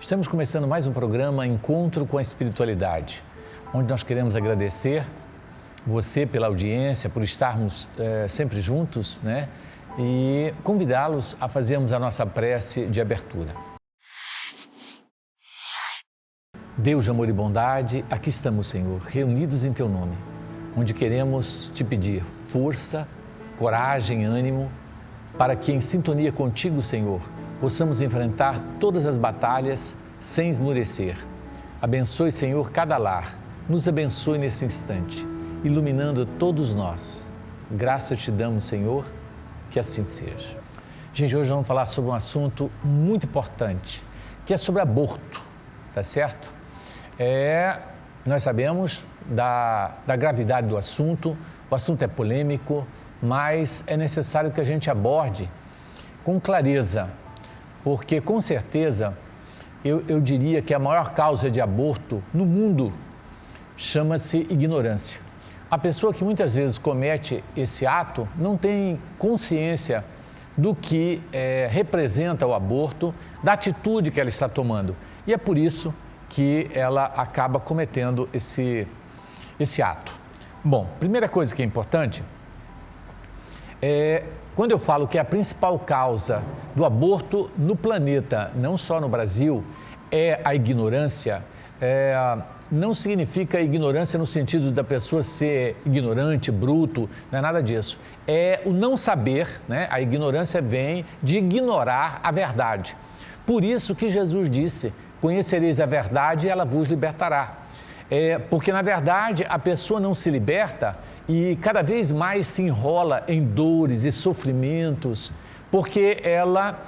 Estamos começando mais um programa Encontro com a Espiritualidade, onde nós queremos agradecer você pela audiência, por estarmos sempre juntos, né? E convidá-los a fazermos a nossa prece de abertura. Deus de amor e bondade, aqui estamos, Senhor, reunidos em Teu nome, onde queremos Te pedir força, coragem, ânimo, para que em sintonia contigo, Senhor, possamos enfrentar todas as batalhas sem esmurecer. Abençoe, Senhor, cada lar, nos abençoe nesse instante, iluminando todos nós. Graças te damos, Senhor, que assim seja. Gente, hoje vamos falar sobre um assunto muito importante, que é sobre aborto, tá certo? Nós sabemos da gravidade do assunto, o assunto é polêmico, mas é necessário que a gente aborde com clareza, porque com certeza eu diria que a maior causa de aborto no mundo chama-se ignorância. A pessoa que muitas vezes comete esse ato não tem consciência do que representa o aborto, da atitude que ela está tomando. E é por isso que ela acaba cometendo esse ato. Bom, primeira coisa que é importante quando eu falo que a principal causa do aborto no planeta, não só no Brasil, é a ignorância, não significa ignorância no sentido da pessoa ser ignorante, bruto, não é nada disso. É o não saber, né? A ignorância vem de ignorar a verdade. Por isso que Jesus disse, conhecereis a verdade e ela vos libertará. Porque na verdade a pessoa não se liberta e cada vez mais se enrola em dores e sofrimentos, porque ela,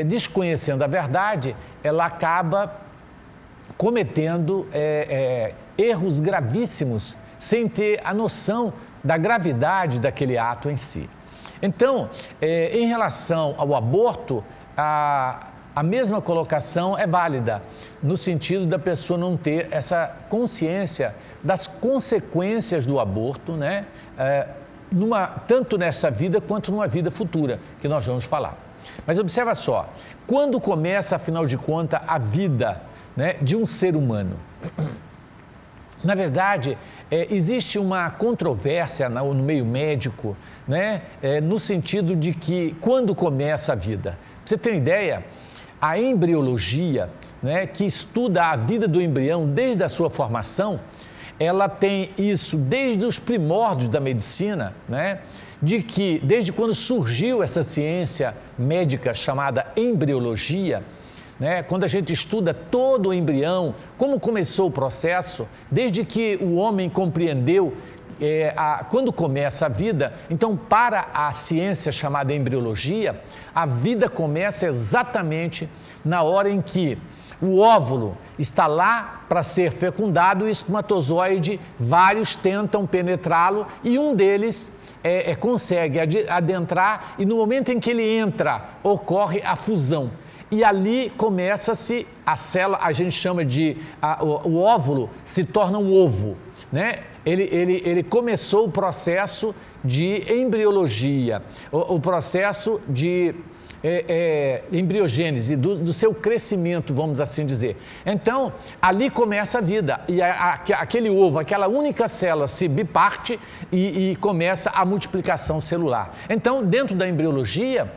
desconhecendo a verdade, ela acaba cometendo erros gravíssimos, sem ter a noção da gravidade daquele ato em si. Então, em relação ao aborto, a mesma colocação é válida, no sentido da pessoa não ter essa consciência das consequências do aborto, né? Tanto nessa vida quanto numa vida futura, que nós vamos falar. Mas observa só, quando começa, afinal de contas, a vida, né, de um ser humano? Na verdade, existe uma controvérsia no meio médico, né, no sentido de que quando começa a vida. Pra você ter uma ideia, a embriologia, né, que estuda a vida do embrião desde a sua formação, ela tem isso desde os primórdios da medicina, né, de que desde quando surgiu essa ciência médica chamada embriologia, né, quando a gente estuda todo o embrião, como começou o processo, desde que o homem compreendeu quando começa a vida. Então, para a ciência chamada embriologia, a vida começa exatamente na hora em que o óvulo está lá para ser fecundado e o espermatozoide, vários tentam penetrá-lo e um deles consegue adentrar e no momento em que ele entra, ocorre a fusão. E ali começa-se a célula, a gente chama o óvulo se torna um ovo, né? Ele começou o processo de embriologia, o processo de embriogênese, do seu crescimento, vamos assim dizer. Então, ali começa a vida, e aquele ovo, aquela única célula se biparte e começa a multiplicação celular. Então, dentro da embriologia,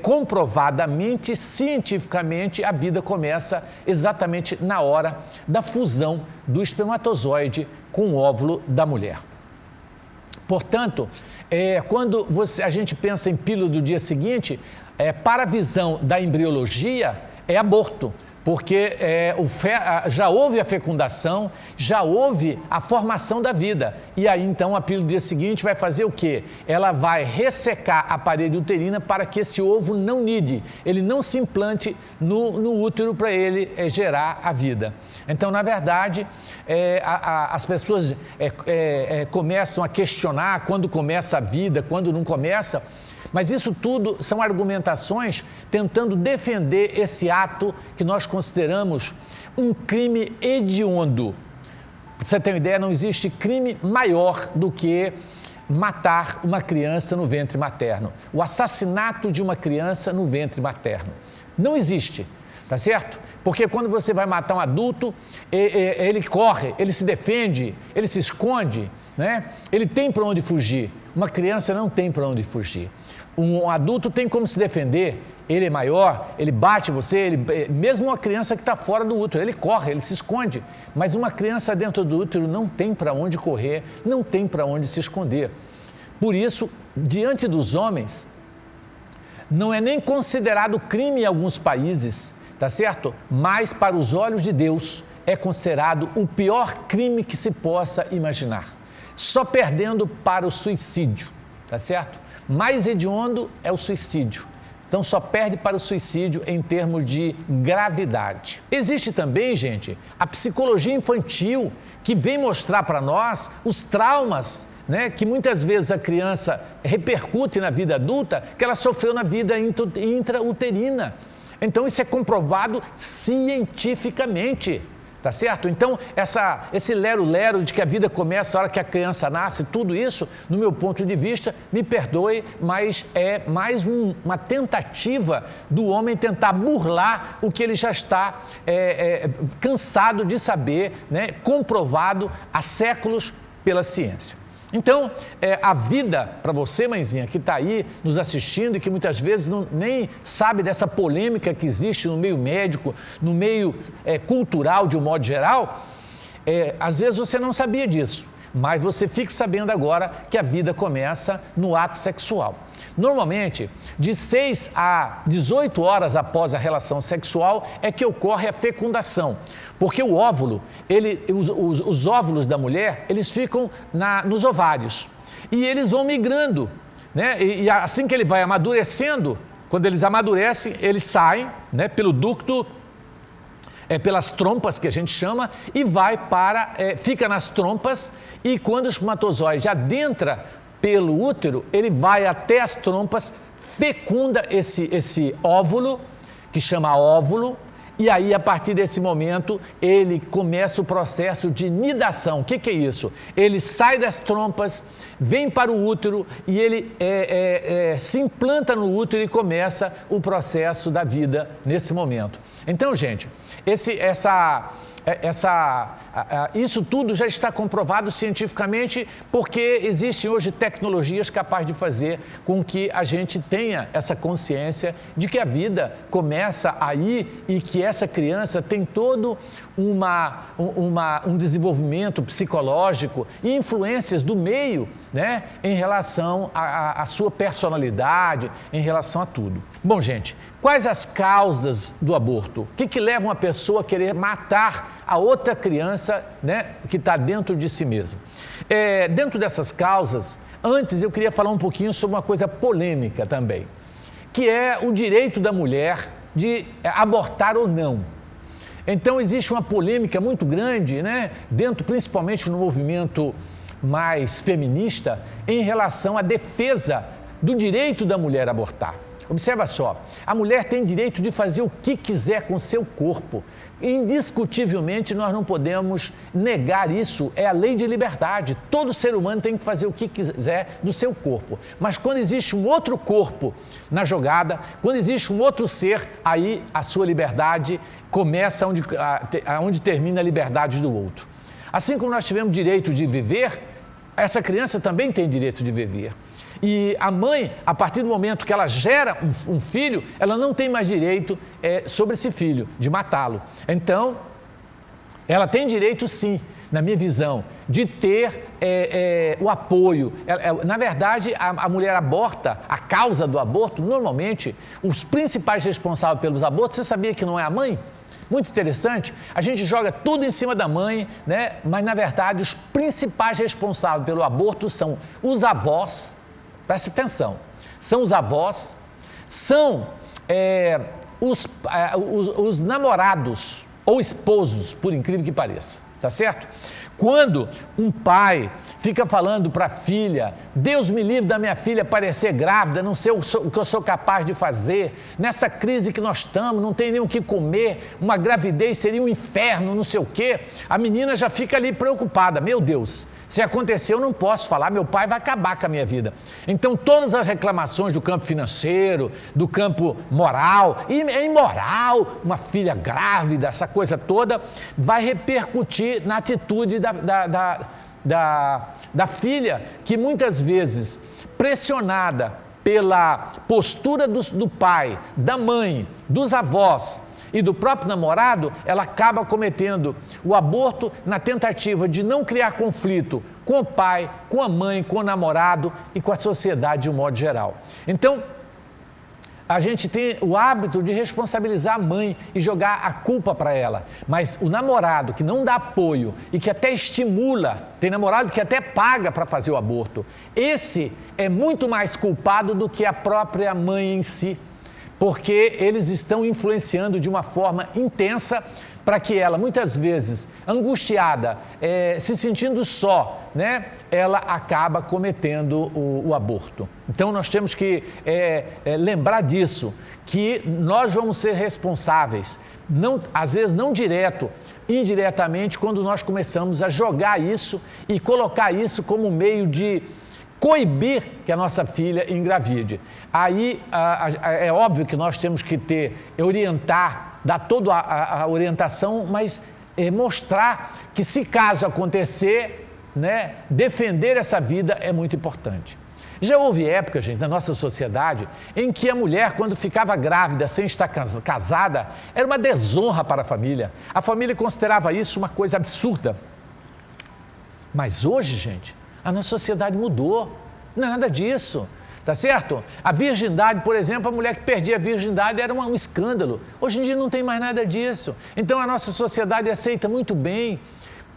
comprovadamente, cientificamente, a vida começa exatamente na hora da fusão do espermatozoide com o óvulo da mulher. Portanto, quando a gente pensa em pílula do dia seguinte, para a visão da embriologia, é aborto, porque já houve a fecundação, já houve a formação da vida. E aí, então, a pílula do dia seguinte vai fazer o quê? Ela vai ressecar a parede uterina para que esse ovo não nide, ele não se implante no útero para ele gerar a vida. Então, na verdade, as pessoas começam a questionar quando começa a vida, quando não começa. Mas isso tudo são argumentações tentando defender esse ato que nós consideramos um crime hediondo. Para você ter uma ideia, não existe crime maior do que matar uma criança no ventre materno. O assassinato de uma criança no ventre materno. Não existe. tá certo? Porque quando você vai matar um adulto, ele corre, ele se defende, ele se esconde, né? Ele tem para onde fugir. Uma criança não tem para onde fugir. Um adulto tem como se defender, ele é maior, ele bate você, mesmo uma criança que está fora do útero, ele corre, ele se esconde. Mas uma criança dentro do útero não tem para onde correr, não tem para onde se esconder. Por isso, diante dos homens, não é nem considerado crime em alguns países, tá certo? Mas para os olhos de Deus é considerado o pior crime que se possa imaginar. Só perdendo para o suicídio, tá certo? Mais hediondo é o suicídio. Então só perde para o suicídio em termos de gravidade. Existe também, gente, a psicologia infantil que vem mostrar para nós os traumas, né, que muitas vezes a criança repercute na vida adulta, que ela sofreu na vida intrauterina. Então isso é comprovado cientificamente, tá certo? Então esse lero-lero de que a vida começa a hora que a criança nasce, tudo isso, no meu ponto de vista, me perdoe, mas é mais uma tentativa do homem tentar burlar o que ele já está cansado de saber, né, comprovado há séculos pela ciência. Então, a vida, para você, mãezinha, que está aí nos assistindo e que muitas vezes nem sabe dessa polêmica que existe no meio médico, no meio cultural de um modo geral, às vezes você não sabia disso, mas você fica sabendo agora que a vida começa no ato sexual. Normalmente, de 6 a 18 horas após a relação sexual é que ocorre a fecundação, porque o óvulo, os óvulos da mulher, eles ficam nos ovários e eles vão migrando, né? E assim que ele vai amadurecendo, quando eles amadurecem, eles saem, né, pelo ducto, pelas trompas que a gente chama, e fica nas trompas, e quando o espermatozoide adentra pelo útero, ele vai até as trompas, fecunda esse óvulo, que chama óvulo, e aí a partir desse momento ele começa o processo de nidação. O que é isso? Ele sai das trompas, vem para o útero e ele se implanta no útero e começa o processo da vida nesse momento. Então, gente, isso tudo já está comprovado cientificamente, porque existem hoje tecnologias capazes de fazer com que a gente tenha essa consciência de que a vida começa aí e que essa criança tem todo um desenvolvimento psicológico e influências do meio, né, em relação à sua personalidade, em relação a tudo. Bom, gente, quais as causas do aborto? O que leva uma pessoa a querer matar a outra criança, né, que está dentro de si mesma? Dentro dessas causas, antes eu queria falar um pouquinho sobre uma coisa polêmica também, que é o direito da mulher de abortar ou não. Então existe uma polêmica muito grande, né, principalmente no movimento mais feminista, em relação à defesa do direito da mulher abortar. Observa só, a mulher tem direito de fazer o que quiser com seu corpo. Indiscutivelmente, nós não podemos negar isso, é a lei de liberdade. Todo ser humano tem que fazer o que quiser do seu corpo. Mas quando existe um outro corpo na jogada, quando existe um outro ser, aí a sua liberdade começa onde termina a liberdade do outro. Assim como nós tivemos direito de viver, essa criança também tem direito de viver. E a mãe, a partir do momento que ela gera um filho, ela não tem mais direito sobre esse filho, de matá-lo. Então, ela tem direito sim, na minha visão, de ter o apoio. Na verdade, a mulher aborta, a causa do aborto, normalmente, os principais responsáveis pelos abortos, você sabia que não é a mãe? Muito interessante, a gente joga tudo em cima da mãe, né? Mas na verdade os principais responsáveis pelo aborto são os avós, preste atenção, são os avós, são os namorados ou esposos, por incrível que pareça, tá certo? Quando um pai fica falando para a filha, Deus me livre da minha filha parecer grávida, não sei o que eu sou capaz de fazer, nessa crise que nós estamos, não tem nem o que comer, uma gravidez seria um inferno, não sei o quê, a menina já fica ali preocupada, meu Deus, Se acontecer, eu não posso falar, meu pai vai acabar com a minha vida. Então, todas as reclamações do campo financeiro, do campo moral, e é imoral, uma filha grávida, essa coisa toda, vai repercutir na atitude da filha, que muitas vezes, pressionada pela postura do pai, da mãe, dos avós, e do próprio namorado, ela acaba cometendo o aborto na tentativa de não criar conflito com o pai, com a mãe, com o namorado e com a sociedade de um modo geral. Então, a gente tem o hábito de responsabilizar a mãe e jogar a culpa para ela, mas o namorado que não dá apoio e que até estimula, tem namorado que até paga para fazer o aborto, esse é muito mais culpado do que a própria mãe em si, porque eles estão influenciando de uma forma intensa para que ela, muitas vezes, angustiada, se sentindo só, né, ela acaba cometendo o aborto. Então, nós temos que lembrar disso, que nós vamos ser responsáveis, não, às vezes não direto, indiretamente, quando nós começamos a jogar isso e colocar isso como meio de coibir que a nossa filha engravide. Aí é óbvio que nós temos que orientar, dar toda a orientação, mas mostrar que se caso acontecer, né, defender essa vida é muito importante. Já houve época, gente, na nossa sociedade, em que a mulher, quando ficava grávida, sem estar casada, era uma desonra para a família. A família considerava isso uma coisa absurda. Mas hoje, gente, a nossa sociedade mudou, não é nada disso, tá certo? A virgindade, por exemplo, a mulher que perdia a virgindade era um escândalo. Hoje em dia não tem mais nada disso. Então a nossa sociedade aceita muito bem.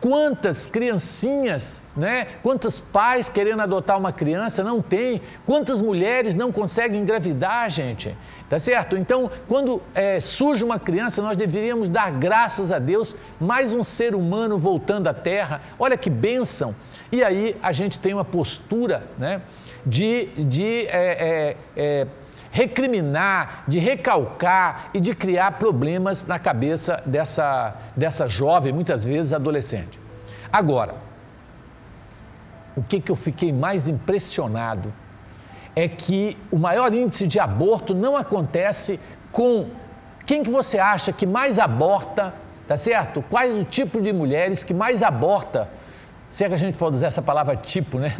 Quantas criancinhas, né? Quantos pais querendo adotar uma criança não tem? Quantas mulheres não conseguem engravidar, gente? Tá certo? Então, quando surge uma criança, nós deveríamos dar graças a Deus, mais um ser humano voltando à Terra. Olha que bênção! E aí a gente tem uma postura, né, de recriminar, de recalcar e de criar problemas na cabeça dessa jovem, muitas vezes adolescente. Agora, o que eu fiquei mais impressionado é que o maior índice de aborto não acontece com quem que você acha que mais aborta, tá certo? Quais o tipo de mulheres que mais aborta, se é que a gente pode usar essa palavra tipo, né?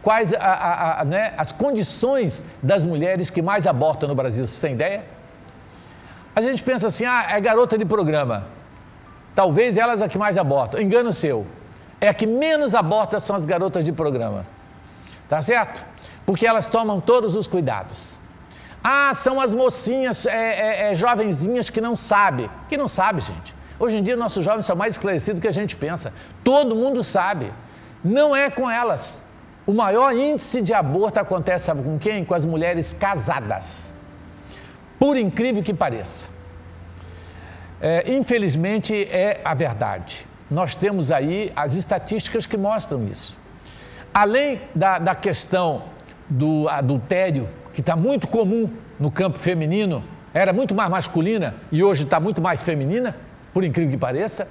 Quais né, as condições das mulheres que mais abortam no Brasil, vocês têm ideia? A gente pensa assim, é garota de programa, talvez elas a que mais abortam. Engano seu, é a que menos aborta são as garotas de programa, tá certo? Porque elas tomam todos os cuidados. São as mocinhas, jovenzinhas que não sabem, gente. Hoje em dia nossos jovens são mais esclarecidos do que a gente pensa, todo mundo sabe, não é com elas. O maior índice de aborto acontece, sabe com quem? Com as mulheres casadas. Por incrível que pareça. Infelizmente é a verdade. Nós temos aí as estatísticas que mostram isso. Além da questão do adultério, que está muito comum no campo feminino, era muito mais masculina e hoje está muito mais feminina, por incrível que pareça,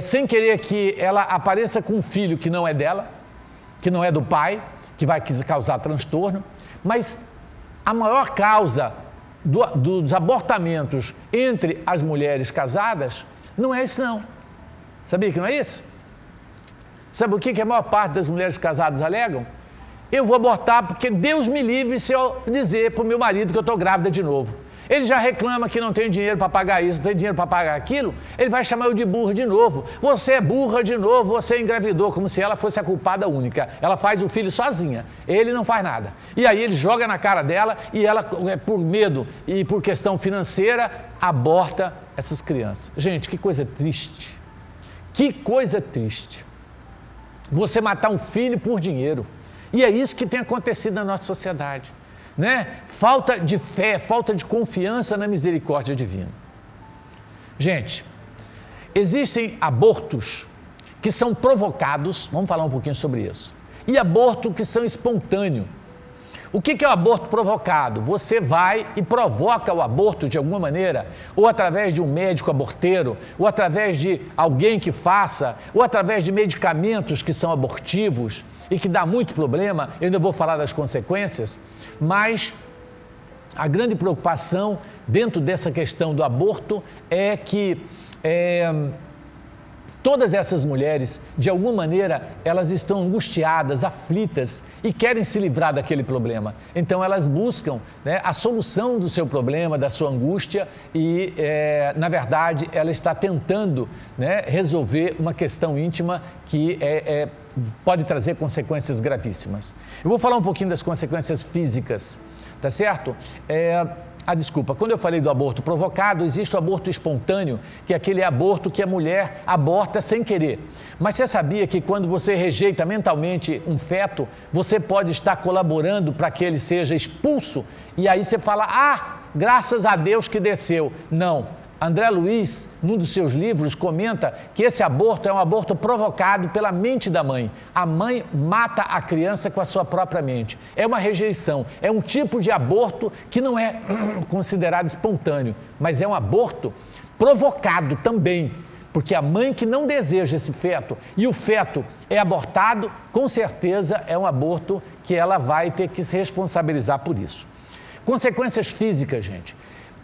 sem querer que ela apareça com um filho que não é dela, que não é do pai, que vai causar transtorno, mas a maior causa dos abortamentos entre as mulheres casadas não é isso não. Sabia que não é isso? Sabe o que a maior parte das mulheres casadas alegam? Eu vou abortar porque Deus me livre se eu dizer para o meu marido que eu estou grávida de novo. Ele já reclama que não tem dinheiro para pagar isso, não tem dinheiro para pagar aquilo, ele vai chamar eu de burra de novo. Você é burra de novo, você engravidou, como se ela fosse a culpada única. Ela faz o filho sozinha, ele não faz nada. E aí ele joga na cara dela e ela, por medo e por questão financeira, aborta essas crianças. Gente, que coisa triste. Que coisa triste. Você matar um filho por dinheiro. E é isso que tem acontecido na nossa sociedade. Né? Falta de fé, falta de confiança na misericórdia divina. Gente, existem abortos que são provocados, vamos falar um pouquinho sobre isso, e aborto que são espontâneos. O que é o aborto provocado? Você vai e provoca o aborto de alguma maneira, ou através de um médico aborteiro, ou através de alguém que faça, ou através de medicamentos que são abortivos e que dá muito problema. Eu ainda vou falar das consequências, mas a grande preocupação dentro dessa questão do aborto é que todas essas mulheres, de alguma maneira, elas estão angustiadas, aflitas e querem se livrar daquele problema. Então, elas buscam, né, a solução do seu problema, da sua angústia e, na verdade, ela está tentando, né, resolver uma questão íntima que pode trazer consequências gravíssimas. Eu vou falar um pouquinho das consequências físicas, tá certo? Desculpa, quando eu falei do aborto provocado, existe o aborto espontâneo, que é aquele aborto que a mulher aborta sem querer. Mas você sabia que quando você rejeita mentalmente um feto, você pode estar colaborando para que ele seja expulso? E aí você fala, graças a Deus que desceu. Não. André Luiz, num dos seus livros, comenta que esse aborto é um aborto provocado pela mente da mãe. A mãe mata a criança com a sua própria mente. É uma rejeição, é um tipo de aborto que não é considerado espontâneo, mas é um aborto provocado também, porque a mãe que não deseja esse feto e o feto é abortado, com certeza é um aborto que ela vai ter que se responsabilizar por isso. Consequências físicas, gente.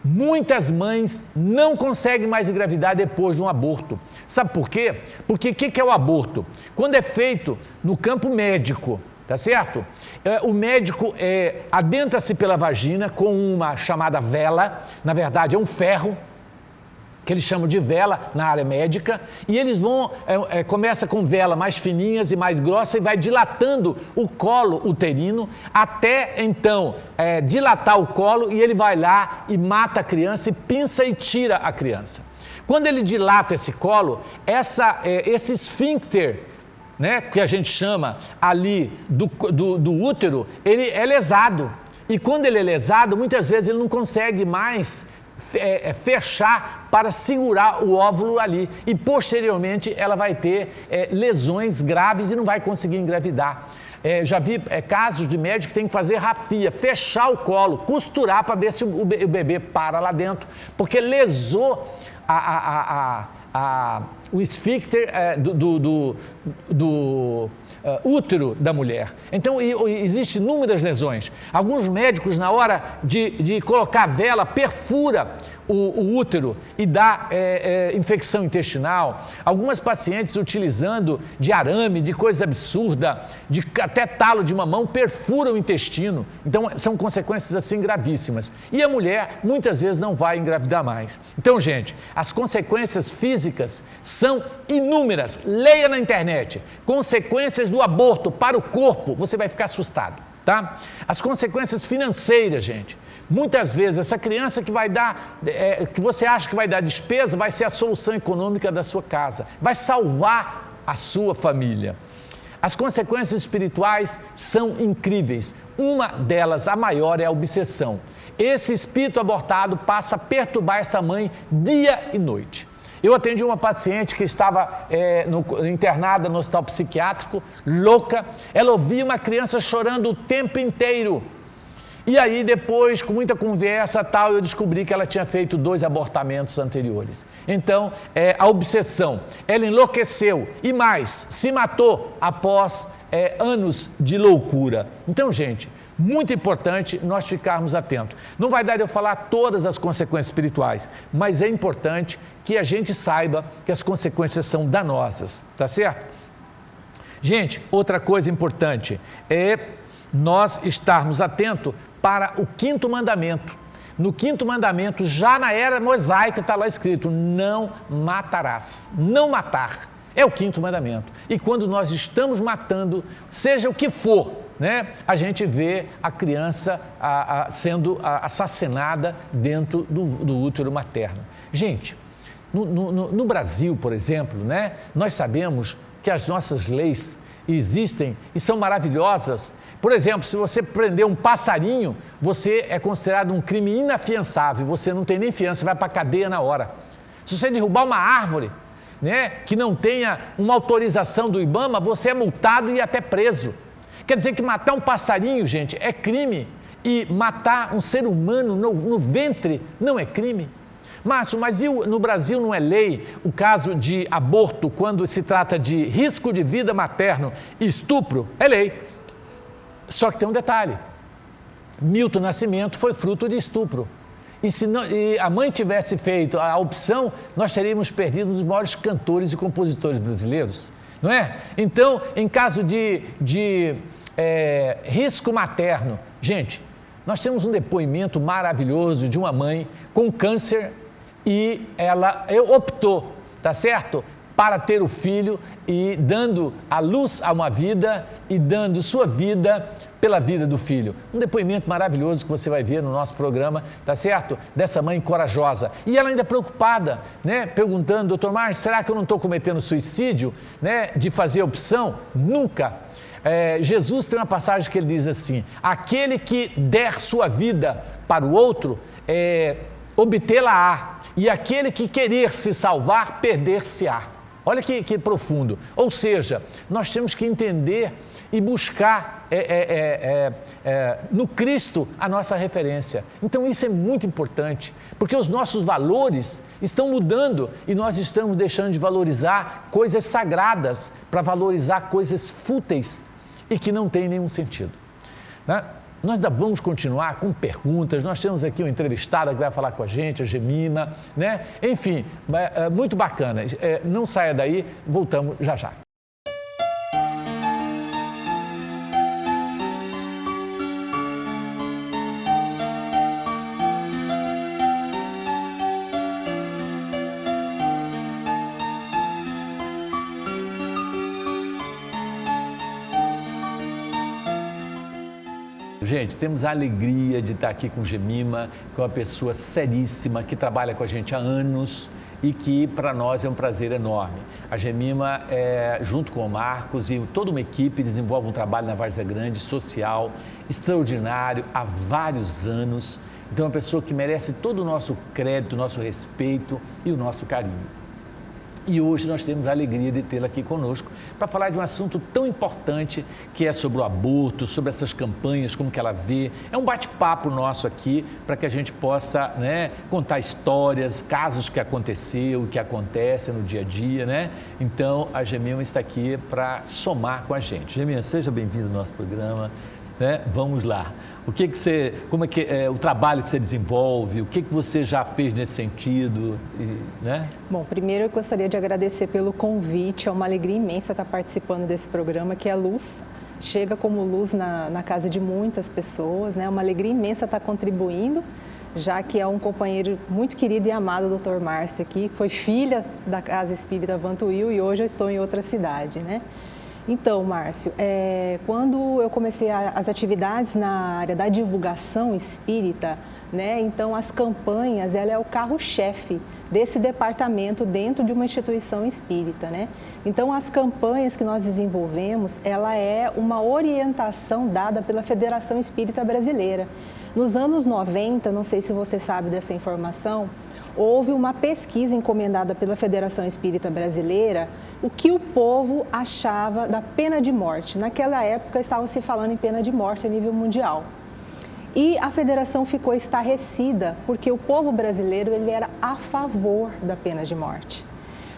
Muitas mães não conseguem mais engravidar depois de um aborto. Sabe por quê? Porque o que é o aborto? Quando é feito no campo médico, tá certo? O médico adentra-se pela vagina com uma chamada vela, na verdade é um ferro, que eles chamam de vela na área médica, e eles vão, começa com vela mais fininhas e mais grossa e vai dilatando o colo uterino até então dilatar o colo e ele vai lá e mata a criança e pinça e tira a criança. Quando ele dilata esse colo, esse esfíncter, né, que a gente chama ali do útero, ele é lesado. E quando ele é lesado, muitas vezes ele não consegue mais fechar para segurar o óvulo ali e posteriormente ela vai ter lesões graves e não vai conseguir engravidar. Já vi casos de médico que tem que fazer rafia, fechar o colo, costurar para ver se o bebê para lá dentro, porque lesou o esfíncter do útero da mulher. Então, existem inúmeras lesões. Alguns médicos, na hora de colocar a vela, perfura o útero e dá infecção intestinal. Algumas pacientes, utilizando de arame, de coisa absurda, até talo de mamão, perfuram o intestino. Então, são consequências assim gravíssimas. E a mulher, muitas vezes, não vai engravidar mais. Então, gente, as consequências físicas são inúmeras. Leia na internet. Consequências do aborto para o corpo, você vai ficar assustado, tá? As consequências financeiras, gente. Muitas vezes, essa criança que vai dar, que você acha que vai dar despesa, vai ser a solução econômica da sua casa, vai salvar a sua família. As consequências espirituais são incríveis. Uma delas, a maior, é a obsessão. Esse espírito abortado passa a perturbar essa mãe dia e noite. Eu atendi uma paciente que estava internada no hospital psiquiátrico, louca. Ela ouvia uma criança chorando o tempo inteiro. E aí depois, com muita conversa tal, eu descobri que ela tinha feito 2 abortamentos anteriores. Então, a obsessão, ela enlouqueceu e mais, se matou após anos de loucura. Então, gente, muito importante nós ficarmos atentos. Não vai dar eu falar todas as consequências espirituais, mas é importante que a gente saiba que as consequências são danosas, tá certo? Gente, outra coisa importante é nós estarmos atentos para o 5º mandamento. No 5º mandamento, já na era mosaica, está lá escrito: não matarás. Não matar é o 5º mandamento. E quando nós estamos matando, seja o que for, né, a gente vê a criança sendo assassinada dentro do útero materno. Gente, no Brasil, por exemplo, né, nós sabemos que as nossas leis existem e são maravilhosas. Por exemplo, se você prender um passarinho, você é considerado um crime inafiançável, você não tem nem fiança, vai para a cadeia na hora. Se você derrubar uma árvore, né, que não tenha uma autorização do IBAMA, você é multado e até preso. Quer dizer que matar um passarinho, gente, é crime. E matar um ser humano no ventre não é crime. Márcio, mas no Brasil não é lei o caso de aborto quando se trata de risco de vida materno e estupro? É lei. Só que tem um detalhe. Milton Nascimento foi fruto de estupro. E se a mãe tivesse feito a opção, nós teríamos perdido um dos maiores cantores e compositores brasileiros, não é? Então, em caso de risco materno, gente, nós temos um depoimento maravilhoso de uma mãe com câncer e ela optou, tá certo? Para ter o filho e dando a luz a uma vida e dando sua vida pela vida do filho. Um depoimento maravilhoso que você vai ver no nosso programa, tá certo? Dessa mãe corajosa. E ela ainda preocupada, né? Perguntando, doutor Márcio, será que eu não estou cometendo suicídio, né? De fazer opção? Nunca. Jesus tem uma passagem que ele diz assim, aquele que der sua vida para o outro, obtê-la-á. E aquele que querer se salvar, perder-se-á. Olha que profundo. Ou seja, nós temos que entender e buscar no Cristo a nossa referência. Então isso é muito importante, porque os nossos valores estão mudando e nós estamos deixando de valorizar coisas sagradas para valorizar coisas fúteis e que não têm nenhum sentido, né? Nós ainda vamos continuar com perguntas, nós temos aqui uma entrevistada que vai falar com a gente, a Gemima, né? Enfim, muito bacana. Não saia daí, voltamos já já. Gente, temos a alegria de estar aqui com Gemima, que é uma pessoa seríssima, que trabalha com a gente há anos e que para nós é um prazer enorme. A Gemima, junto com o Marcos e toda uma equipe, desenvolve um trabalho na Várzea Grande, social, extraordinário, há vários anos. Então é uma pessoa que merece todo o nosso crédito, o nosso respeito e o nosso carinho. E hoje nós temos a alegria de tê-la aqui conosco para falar de um assunto tão importante que é sobre o aborto, sobre essas campanhas, como que ela vê. É um bate-papo nosso aqui para que a gente possa, né, contar histórias, casos que aconteceu, que acontecem no dia a dia, né? Então a Gemima está aqui para somar com a gente. Gemima, seja bem-vinda ao nosso programa, né? Vamos lá. Como é que é o trabalho que você desenvolve? O que você já fez nesse sentido, né? Bom, primeiro eu gostaria de agradecer pelo convite. É uma alegria imensa estar participando desse programa, que é a luz. Chega como luz na casa de muitas pessoas, né? É uma alegria imensa estar contribuindo, já que é um companheiro muito querido e amado, o Dr. Márcio aqui, que foi filha da Casa Espírita Vantuil e hoje eu estou em outra cidade, né? Então, Márcio, quando eu comecei as atividades na área da divulgação espírita, né, então as campanhas, ela é o carro-chefe desse departamento dentro de uma instituição espírita, né? Então, as campanhas que nós desenvolvemos, ela é uma orientação dada pela Federação Espírita Brasileira. Nos anos 90, não sei se você sabe dessa informação, houve uma pesquisa encomendada pela Federação Espírita Brasileira, o que o povo achava da pena de morte. Naquela época, estava se falando em pena de morte a nível mundial. E a federação ficou estarrecida, porque o povo brasileiro ele era a favor da pena de morte.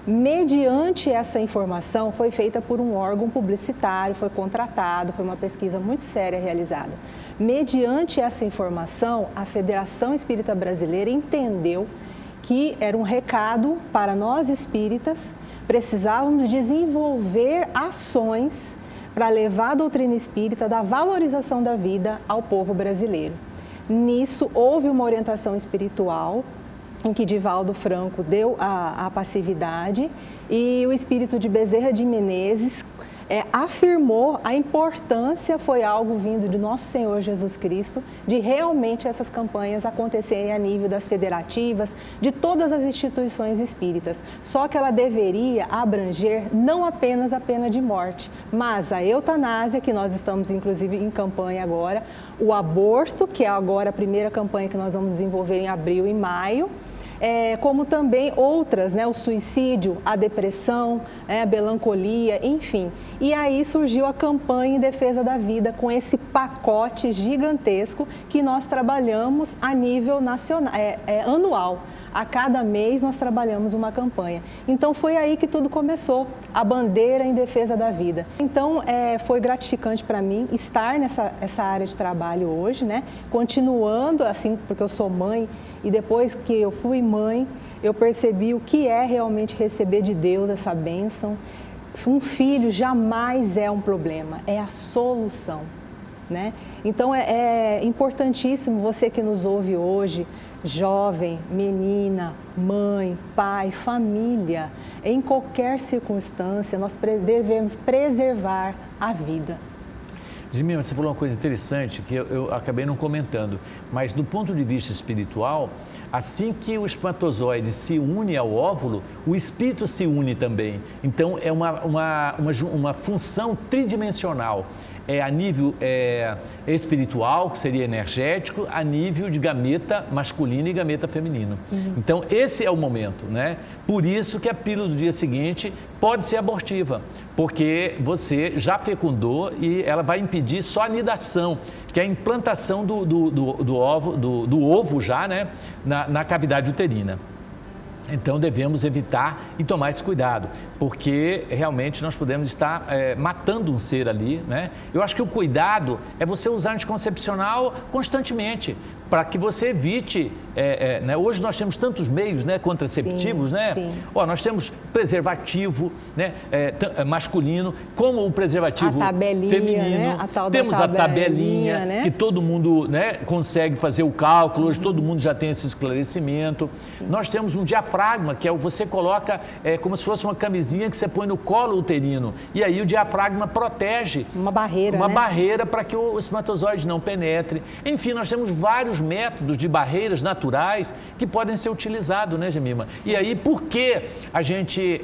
Mediante essa informação, foi feita por um órgão publicitário, foi contratado, foi uma pesquisa muito séria realizada. Mediante essa informação, a Federação Espírita Brasileira entendeu que era um recado para nós espíritas, precisávamos desenvolver ações para levar a doutrina espírita da valorização da vida ao povo brasileiro. Nisso, houve uma orientação espiritual, em que Divaldo Franco deu a passividade e o espírito de Bezerra de Menezes afirmou a importância, foi algo vindo de nosso Senhor Jesus Cristo, de realmente essas campanhas acontecerem a nível das federativas, de todas as instituições espíritas. Só que ela deveria abranger não apenas a pena de morte, mas a eutanásia, que nós estamos inclusive em campanha agora, o aborto, que é agora a primeira campanha que nós vamos desenvolver em abril e maio, como também outras, né? O suicídio, a depressão, a melancolia, enfim. E aí surgiu a campanha em defesa da vida com esse pacote gigantesco que nós trabalhamos a nível nacional, anual. A cada mês nós trabalhamos uma campanha. Então foi aí que tudo começou, a bandeira em defesa da vida. Então foi gratificante para mim estar nessa área de trabalho hoje, né? Continuando assim, porque eu sou mãe e depois que eu fui mãe, eu percebi o que é realmente receber de Deus essa bênção. Um filho jamais é um problema, é a solução, né? Então é importantíssimo você que nos ouve hoje, jovem, menina, mãe, pai, família, em qualquer circunstância, nós devemos preservar a vida. Jimena, você falou uma coisa interessante que eu acabei não comentando, mas do ponto de vista espiritual, assim que o espermatozoide se une ao óvulo, o espírito se une também. Então é uma função tridimensional. A nível espiritual, que seria energético, a nível de gameta masculino e gameta feminino. Então, esse é o momento, né? Por isso que a pílula do dia seguinte pode ser abortiva, porque você já fecundou e ela vai impedir só a nidação, que é a implantação do ovo já, né? Na cavidade uterina. Então, devemos evitar e tomar esse cuidado, porque realmente nós podemos estar matando um ser ali, né? Eu acho que o cuidado é você usar anticoncepcional constantemente, para que você evite, né? Hoje nós temos tantos meios, né, contraceptivos, sim, né? Sim. Nós temos preservativo, né, masculino, como o preservativo feminino. Né? A tal temos da a tabelinha, né? que todo mundo, né, consegue fazer o cálculo, hoje todo mundo já tem esse esclarecimento. Sim. Nós temos um diafragma, que você coloca como se fosse uma camisinha que você põe no colo uterino, e aí o diafragma protege. Uma barreira, Uma né? barreira para que o espermatozoide não penetre. Enfim, nós temos vários métodos de barreiras naturais que podem ser utilizados, né, Gemima? Sim. E aí, por que a gente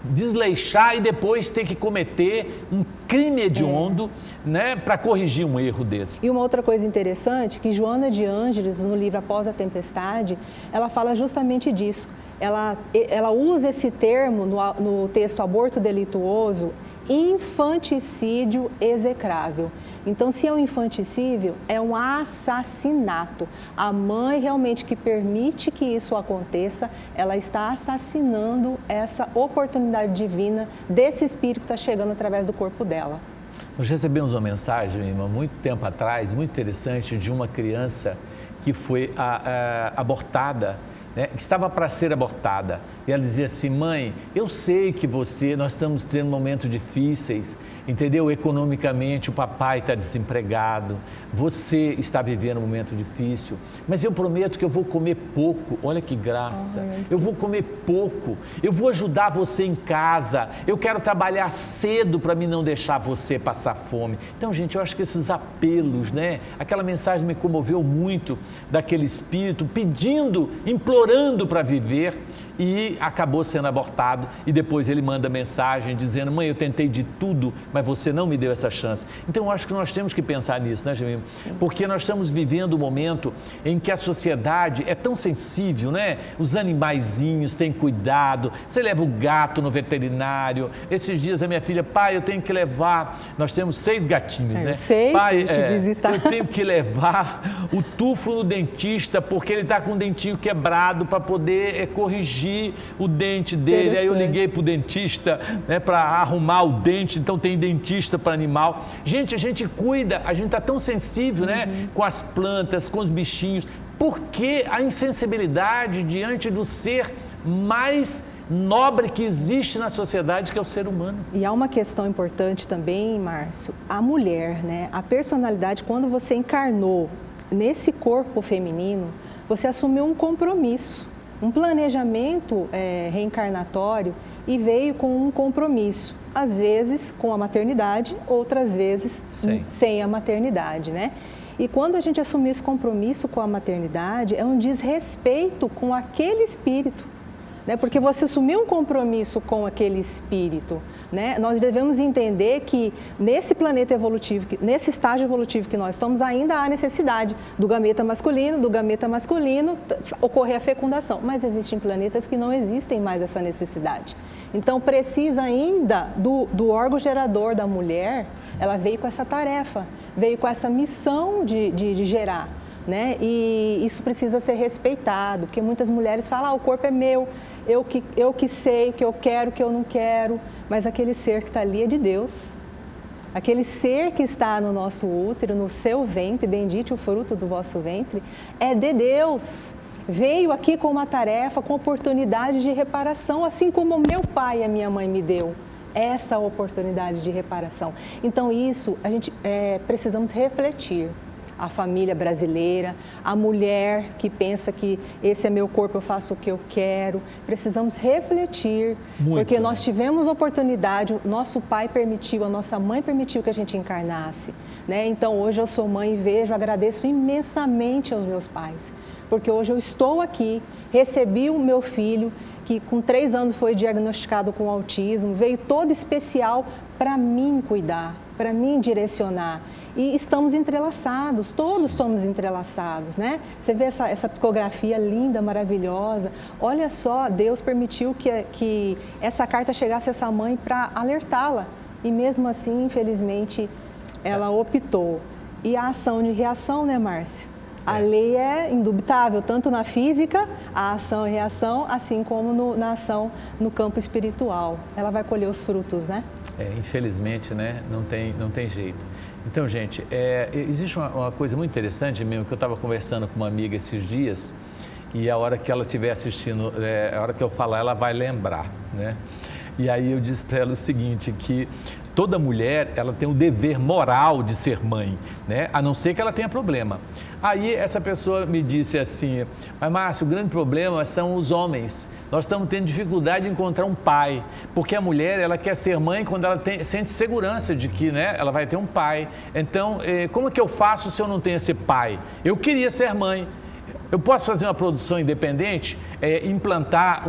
desleixar e depois ter que cometer um crime hediondo, né, para corrigir um erro desse? E uma outra coisa interessante, que Joana de Ângeles, no livro Após a Tempestade, ela fala justamente disso. Ela usa esse termo no texto Aborto Delituoso, infanticídio execrável. Então, se é um infanticídio, é um assassinato. A mãe realmente que permite que isso aconteça, ela está assassinando essa oportunidade divina desse espírito que está chegando através do corpo dela. Nós recebemos uma mensagem, irmã, muito tempo atrás, muito interessante, de uma criança que foi abortada, né, que estava para ser abortada. E ela dizia assim: mãe, eu sei que nós estamos tendo momentos difíceis, entendeu? Economicamente, o papai está desempregado, você está vivendo um momento difícil, mas eu prometo que eu vou comer pouco. Olha que graça, eu vou comer pouco, eu vou ajudar você em casa, eu quero trabalhar cedo para mim não deixar você passar fome. Então, gente, eu acho que esses apelos, né? Aquela mensagem me comoveu muito, daquele espírito pedindo, implorando para viver, e acabou sendo abortado, e depois ele manda mensagem dizendo: mãe, eu tentei de tudo, mas você não me deu essa chance. Então eu acho que nós temos que pensar nisso, né, Gemima? Porque nós estamos vivendo um momento em que a sociedade é tão sensível, né? Os animaizinhos têm cuidado, você leva o gato no veterinário. Esses dias a minha filha: pai, eu tenho que levar, nós temos 6 gatinhos, né? Eu sei, pai, te visitar. Eu tenho que levar o tufo no dentista, porque ele está com o dentinho quebrado, para poder corrigir o dente dele. Aí eu liguei para o dentista, né, para arrumar o dente. Então tem dentista para animal. Gente, a gente cuida, a gente está tão sensível, né, com as plantas, com os bichinhos. Por que a insensibilidade diante do ser mais nobre que existe na sociedade, que é o ser humano? E há uma questão importante também, Márcio, a mulher, né? A personalidade, quando você encarnou nesse corpo feminino, você assumiu um compromisso, um planejamento reencarnatório, e veio com um compromisso, às vezes com a maternidade, outras vezes sem a maternidade, né? E quando a gente assumiu esse compromisso com a maternidade, é um desrespeito com aquele espírito. né? Porque você assumiu um compromisso com aquele espírito, né? Nós devemos entender que nesse planeta evolutivo, nesse estágio evolutivo que nós estamos, ainda há necessidade do gameta masculino ocorrer a fecundação, mas existem planetas que não existem mais essa necessidade. Então precisa ainda do órgão gerador da mulher. Ela veio com essa tarefa, veio com essa missão de gerar, né? E isso precisa ser respeitado, porque muitas mulheres falam, o corpo é meu, eu que sei o que eu quero, o que eu não quero, mas aquele ser que está ali é de Deus. Aquele ser que está no nosso útero, no seu ventre, bendito o fruto do vosso ventre, é de Deus. Veio aqui com uma tarefa, com oportunidade de reparação, assim como meu pai e a minha mãe me deu essa oportunidade de reparação. Então isso, a gente precisamos refletir. A família brasileira, a mulher que pensa que esse é meu corpo, eu faço o que eu quero. Precisamos refletir, porque nós tivemos oportunidade, o nosso pai permitiu, a nossa mãe permitiu que a gente encarnasse, né? Então hoje eu sou mãe e vejo, agradeço imensamente aos meus pais, porque hoje eu estou aqui, recebi o meu filho, que com 3 anos foi diagnosticado com autismo, veio todo especial para mim cuidar, para mim direcionar. E estamos entrelaçados, todos estamos entrelaçados, né? Você vê essa psicografia linda, maravilhosa. Olha só, Deus permitiu que essa carta chegasse a essa mãe para alertá-la. E mesmo assim, infelizmente, ela optou. E a ação de reação, né, Márcio? A lei é indubitável, tanto na física, a ação e reação, assim como na ação no campo espiritual. Ela vai colher os frutos, né? Infelizmente, né? Não tem jeito. Então, gente, existe uma coisa muito interessante mesmo, que eu estava conversando com uma amiga esses dias, e a hora que ela estiver assistindo, a hora que eu falar, ela vai lembrar, né? E aí eu disse para ela o seguinte, que toda mulher, ela tem o dever moral de ser mãe, né? A não ser que ela tenha problema. Aí essa pessoa me disse assim, mas Márcio, o grande problema são os homens. Nós estamos tendo dificuldade de encontrar um pai, porque a mulher, ela quer ser mãe quando ela sente segurança de que, né, ela vai ter um pai. Então, como é que eu faço se eu não tenho esse pai? Eu queria ser mãe. Eu posso fazer uma produção independente, implantar,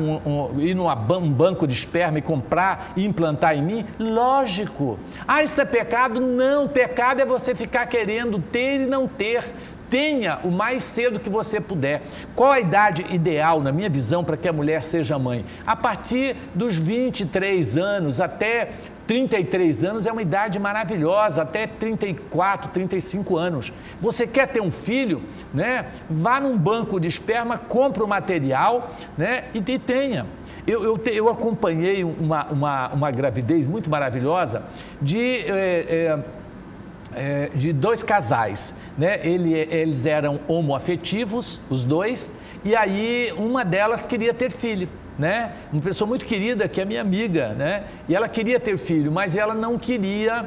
ir num banco de esperma e comprar e implantar em mim? Lógico. Ah, isso é pecado? Não, pecado é você ficar querendo ter e não ter. Tenha o mais cedo que você puder. Qual a idade ideal, na minha visão, para que a mulher seja mãe? A partir dos 23 anos até 33 anos é uma idade maravilhosa, até 34, 35 anos. Você quer ter um filho, né? Vá num banco de esperma, compre o material, né? E tenha. Eu acompanhei uma gravidez muito maravilhosa de 2 casais, né? Eles eram homoafetivos, os dois, e aí uma delas queria ter filho, né? Uma pessoa muito querida, que é minha amiga, né? E ela queria ter filho, mas ela não queria,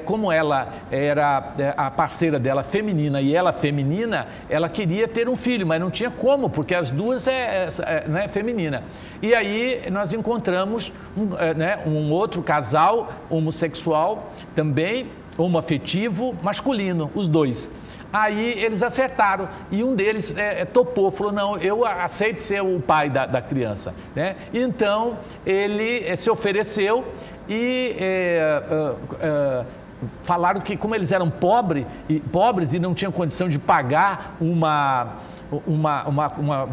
como ela era a parceira dela feminina e ela feminina, ela queria ter um filho, mas não tinha como, porque as duas né, feminina. E aí nós encontramos um outro casal homossexual, também homoafetivo, masculino, os dois. Aí eles acertaram e um deles topou, falou, não, eu aceito ser o pai da criança, né? Então ele se ofereceu e falaram que como eles eram pobres e não tinham condição de pagar um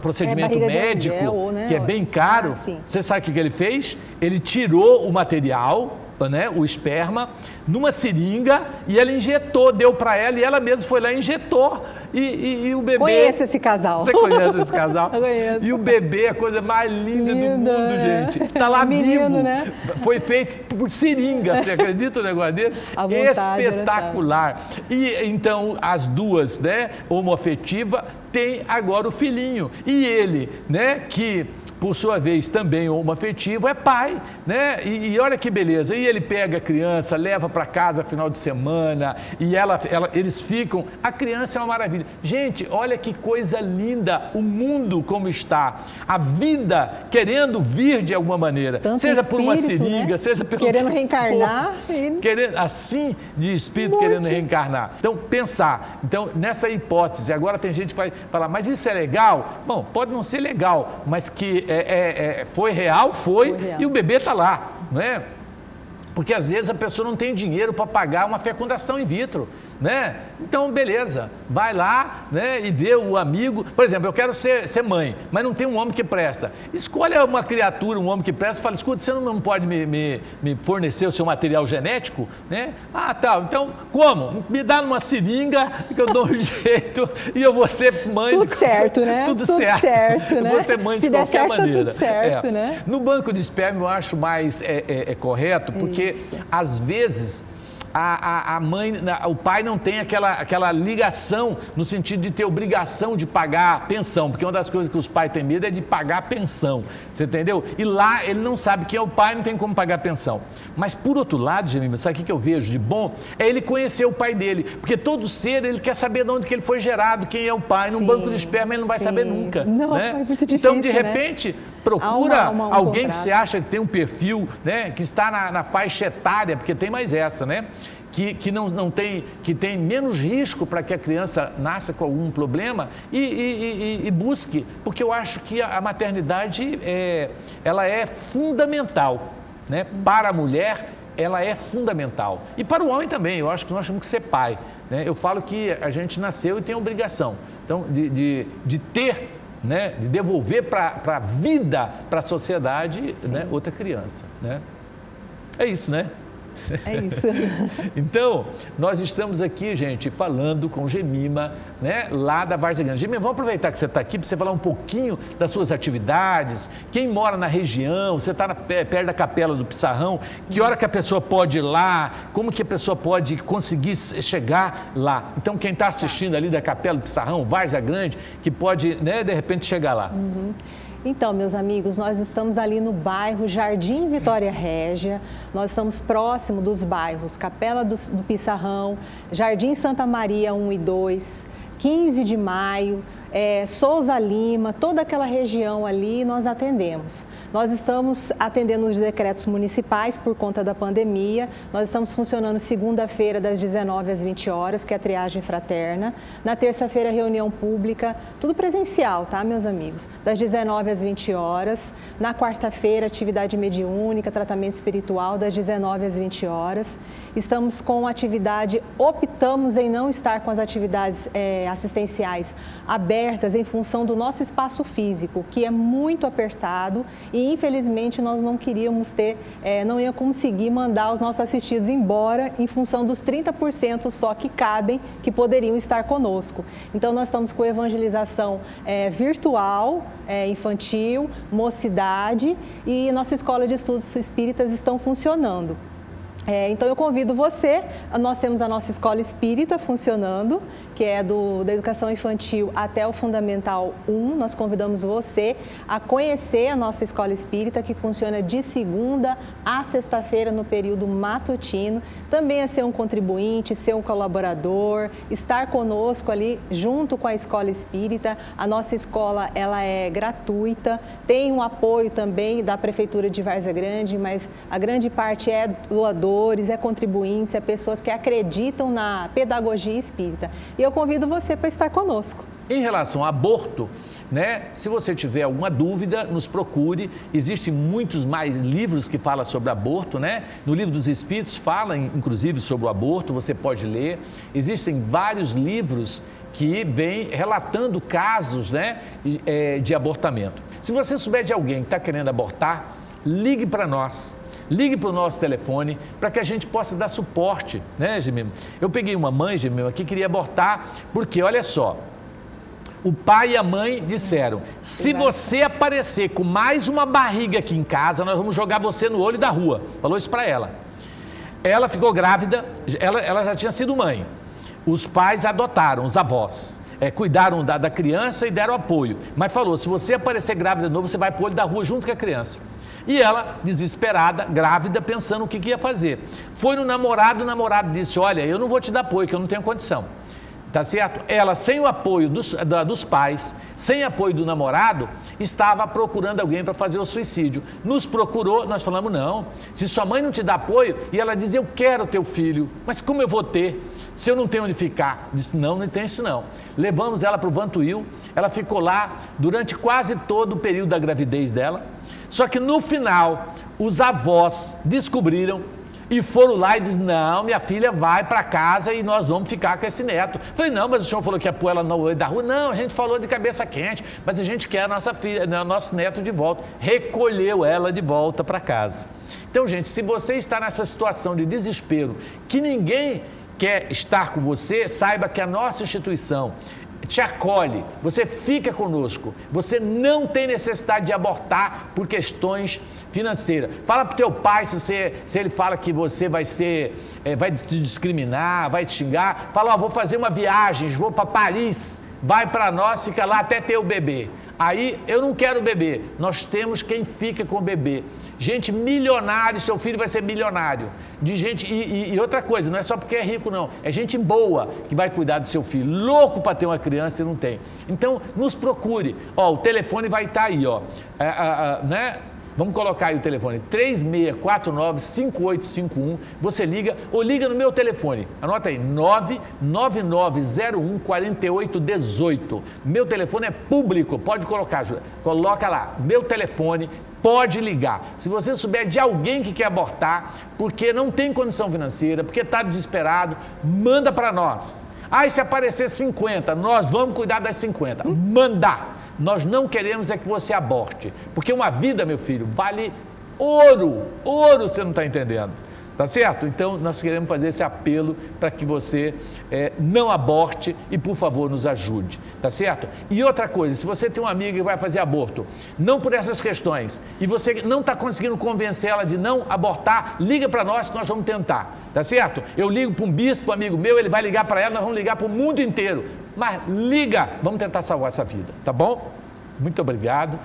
procedimento médico, aluguel, né? Que é bem caro, você sabe o que ele fez? Ele tirou o material, né, o esperma, numa seringa e ela injetou, deu para ela e ela mesma foi lá e injetou. E o bebê... Conheço esse casal. Você conhece esse casal? Eu conheço. E o bebê é a coisa mais linda do mundo, gente. Está lá vivo. Né? Foi feito por seringa, você acredita um negócio desse? Espetacular. E então as duas, né, homoafetiva, tem agora o filhinho. E ele, né, que por sua vez, também homoafetivo, é pai, né? E olha que beleza, e ele pega a criança, leva para casa final de semana, e eles ficam, a criança é uma maravilha. Gente, olha que coisa linda, o mundo como está, a vida querendo vir de alguma maneira, tanto seja por uma espírito, seringa, né? seja pelo querendo reencarnar. Assim de espírito querendo reencarnar. Então, pensar. Então, nessa hipótese, agora tem gente que vai falar, mas isso é legal? Bom, pode não ser legal, mas que foi real, foi real. E o bebê está lá, não é? Porque às vezes a pessoa não tem dinheiro para pagar uma fecundação in vitro, né? Então, beleza, vai lá, né, e vê o amigo. Por exemplo, eu quero ser mãe, mas não tem um homem que presta. Escolha uma criatura, um homem que presta, e fala, escuta, você não pode me fornecer o seu material genético, né? Ah, tá, então, como? Me dá numa seringa que eu dou um jeito e eu vou ser mãe. Tudo certo, né? Tudo certo, né? Eu vou ser mãe de qualquer maneira. Tudo certo, né? No banco de esperma eu acho mais correto, porque às vezes a mãe, o pai não tem aquela ligação no sentido de ter obrigação de pagar pensão, porque uma das coisas que os pais têm medo é de pagar pensão, você entendeu? E lá ele não sabe quem é o pai, não tem como pagar pensão. Mas por outro lado, Gemima, sabe o que eu vejo de bom? É ele conhecer o pai dele, porque todo ser ele quer saber de onde que ele foi gerado, quem é o pai. Num banco de esperma ele não vai saber nunca. Não, né? É muito difícil, então, de repente, procura alguém que você acha que tem um perfil, né, que está na faixa etária, porque tem mais essa, né? Que tem menos risco para que a criança nasça com algum problema e busque, porque eu acho que a maternidade ela é fundamental, né? Para a mulher ela é fundamental e para o homem também. Eu acho que nós temos que ser pai, né? Eu falo que a gente nasceu e tem a obrigação, então, de ter, né, de devolver para a vida, para a sociedade, né, outra criança, né? É isso, né? É isso. Então, nós estamos aqui, gente, falando com Gemima, né, lá da Várzea Grande. Gemima, vamos aproveitar que você está aqui para você falar um pouquinho das suas atividades. Quem mora na região, você está perto da Capela do Pissarrão, que hora que a pessoa pode ir lá, como que a pessoa pode conseguir chegar lá. Então, quem está assistindo ali da Capela do Pissarrão, Várzea Grande, que pode, né, de repente chegar lá. Então, meus amigos, nós estamos ali no bairro Jardim Vitória Régia, nós estamos próximo dos bairros Capela do Pissarrão, Jardim Santa Maria 1 e 2, 15 de Maio, Souza Lima, toda aquela região ali nós atendemos. Nós estamos atendendo os decretos municipais por conta da pandemia, nós estamos funcionando segunda-feira das 19 às 20 horas, que é a triagem fraterna, na terça-feira reunião pública, tudo presencial, tá, meus amigos? Das 19 às 20 horas, na quarta-feira atividade mediúnica, tratamento espiritual, das 19 às 20 horas. Estamos com atividade, optamos em não estar com as atividades assistenciais abertas em função do nosso espaço físico, que é muito apertado e infelizmente nós não queríamos não ia conseguir mandar os nossos assistidos embora em função dos 30% só que cabem, que poderiam estar conosco. Então nós estamos com evangelização virtual, infantil, mocidade e nossa escola de estudos espíritas estão funcionando. Então eu convido você, nós temos a nossa escola espírita funcionando, que é da educação infantil até o Fundamental 1, nós convidamos você a conhecer a nossa escola espírita, que funciona de segunda a sexta-feira no período matutino, também a ser um contribuinte, ser um colaborador, estar conosco ali junto com a escola espírita. A nossa escola ela é gratuita, tem um apoio também da Prefeitura de Várzea Grande, mas a grande parte é doador, contribuintes, pessoas que acreditam na pedagogia espírita. E eu convido você para estar conosco. Em relação ao aborto, né, se você tiver alguma dúvida, nos procure. Existem muitos mais livros que falam sobre aborto, né? No Livro dos Espíritos fala, inclusive, sobre o aborto, você pode ler. Existem vários livros que vêm relatando casos, né, de abortamento. Se você souber de alguém que está querendo abortar, ligue para nós. Ligue para o nosso telefone para que a gente possa dar suporte, né, Gemima? Eu peguei uma mãe, Gemima, que queria abortar, porque, olha só, o pai e a mãe disseram, se você aparecer com mais uma barriga aqui em casa, nós vamos jogar você no olho da rua. Falou isso para ela. Ela ficou grávida, ela já tinha sido mãe. Os pais adotaram, os avós. cuidaram da criança e deram apoio. Mas falou, se você aparecer grávida de novo, você vai para o olho da rua junto com a criança. E ela, desesperada, grávida, pensando o que ia fazer. Foi no namorado, o namorado disse, olha, eu não vou te dar apoio, que eu não tenho condição. Tá certo? Ela, sem o apoio dos pais, sem apoio do namorado, estava procurando alguém para fazer o suicídio. Nos procurou, nós falamos, não, se sua mãe não te dá apoio, e ela diz, eu quero teu filho, mas como eu vou ter, se eu não tenho onde ficar? Disse, não tem isso não. Levamos ela para o Vantuil, ela ficou lá durante quase todo o período da gravidez dela, só que no final, os avós descobriram e foram lá e disseram, não, minha filha vai para casa e nós vamos ficar com esse neto. Falei, não, mas o senhor falou que ia pôr ela no olho da rua. Não, a gente falou de cabeça quente, mas a gente quer a nossa filha, nosso neto de volta. Recolheu ela de volta para casa. Então, gente, se você está nessa situação de desespero, que ninguém quer estar com você, saiba que a nossa instituição te acolhe, você fica conosco, você não tem necessidade de abortar por questões financeiras. Fala para o teu pai, se ele fala que você vai te discriminar, vai te xingar, fala, vou fazer uma viagem, vou para Paris, vai para nós, fica lá até ter o bebê. Aí, eu não quero bebê, nós temos quem fica com o bebê. Gente milionária, seu filho vai ser milionário. E outra coisa, não é só porque é rico, não. É gente boa que vai cuidar do seu filho. Louco para ter uma criança e não tem. Então, nos procure. O telefone vai estar aí, né? Vamos colocar aí o telefone, 3649-5851, você liga ou liga no meu telefone, anota aí, 99901-4818, meu telefone é público, pode colocar, coloca lá, meu telefone, pode ligar. Se você souber de alguém que quer abortar, porque não tem condição financeira, porque está desesperado, manda para nós. E se aparecer 50, nós vamos cuidar das 50, manda. Nós não queremos que você aborte, porque uma vida, meu filho, vale ouro, você não está entendendo, tá certo? Então, nós queremos fazer esse apelo para que você não aborte e, por favor, nos ajude, tá certo? E outra coisa, se você tem uma amiga que vai fazer aborto, não por essas questões, e você não está conseguindo convencer ela de não abortar, liga para nós que nós vamos tentar, tá certo? Eu ligo para um bispo, amigo meu, ele vai ligar para ela, nós vamos ligar para o mundo inteiro. Mas liga, vamos tentar salvar essa vida, tá bom? Muito obrigado.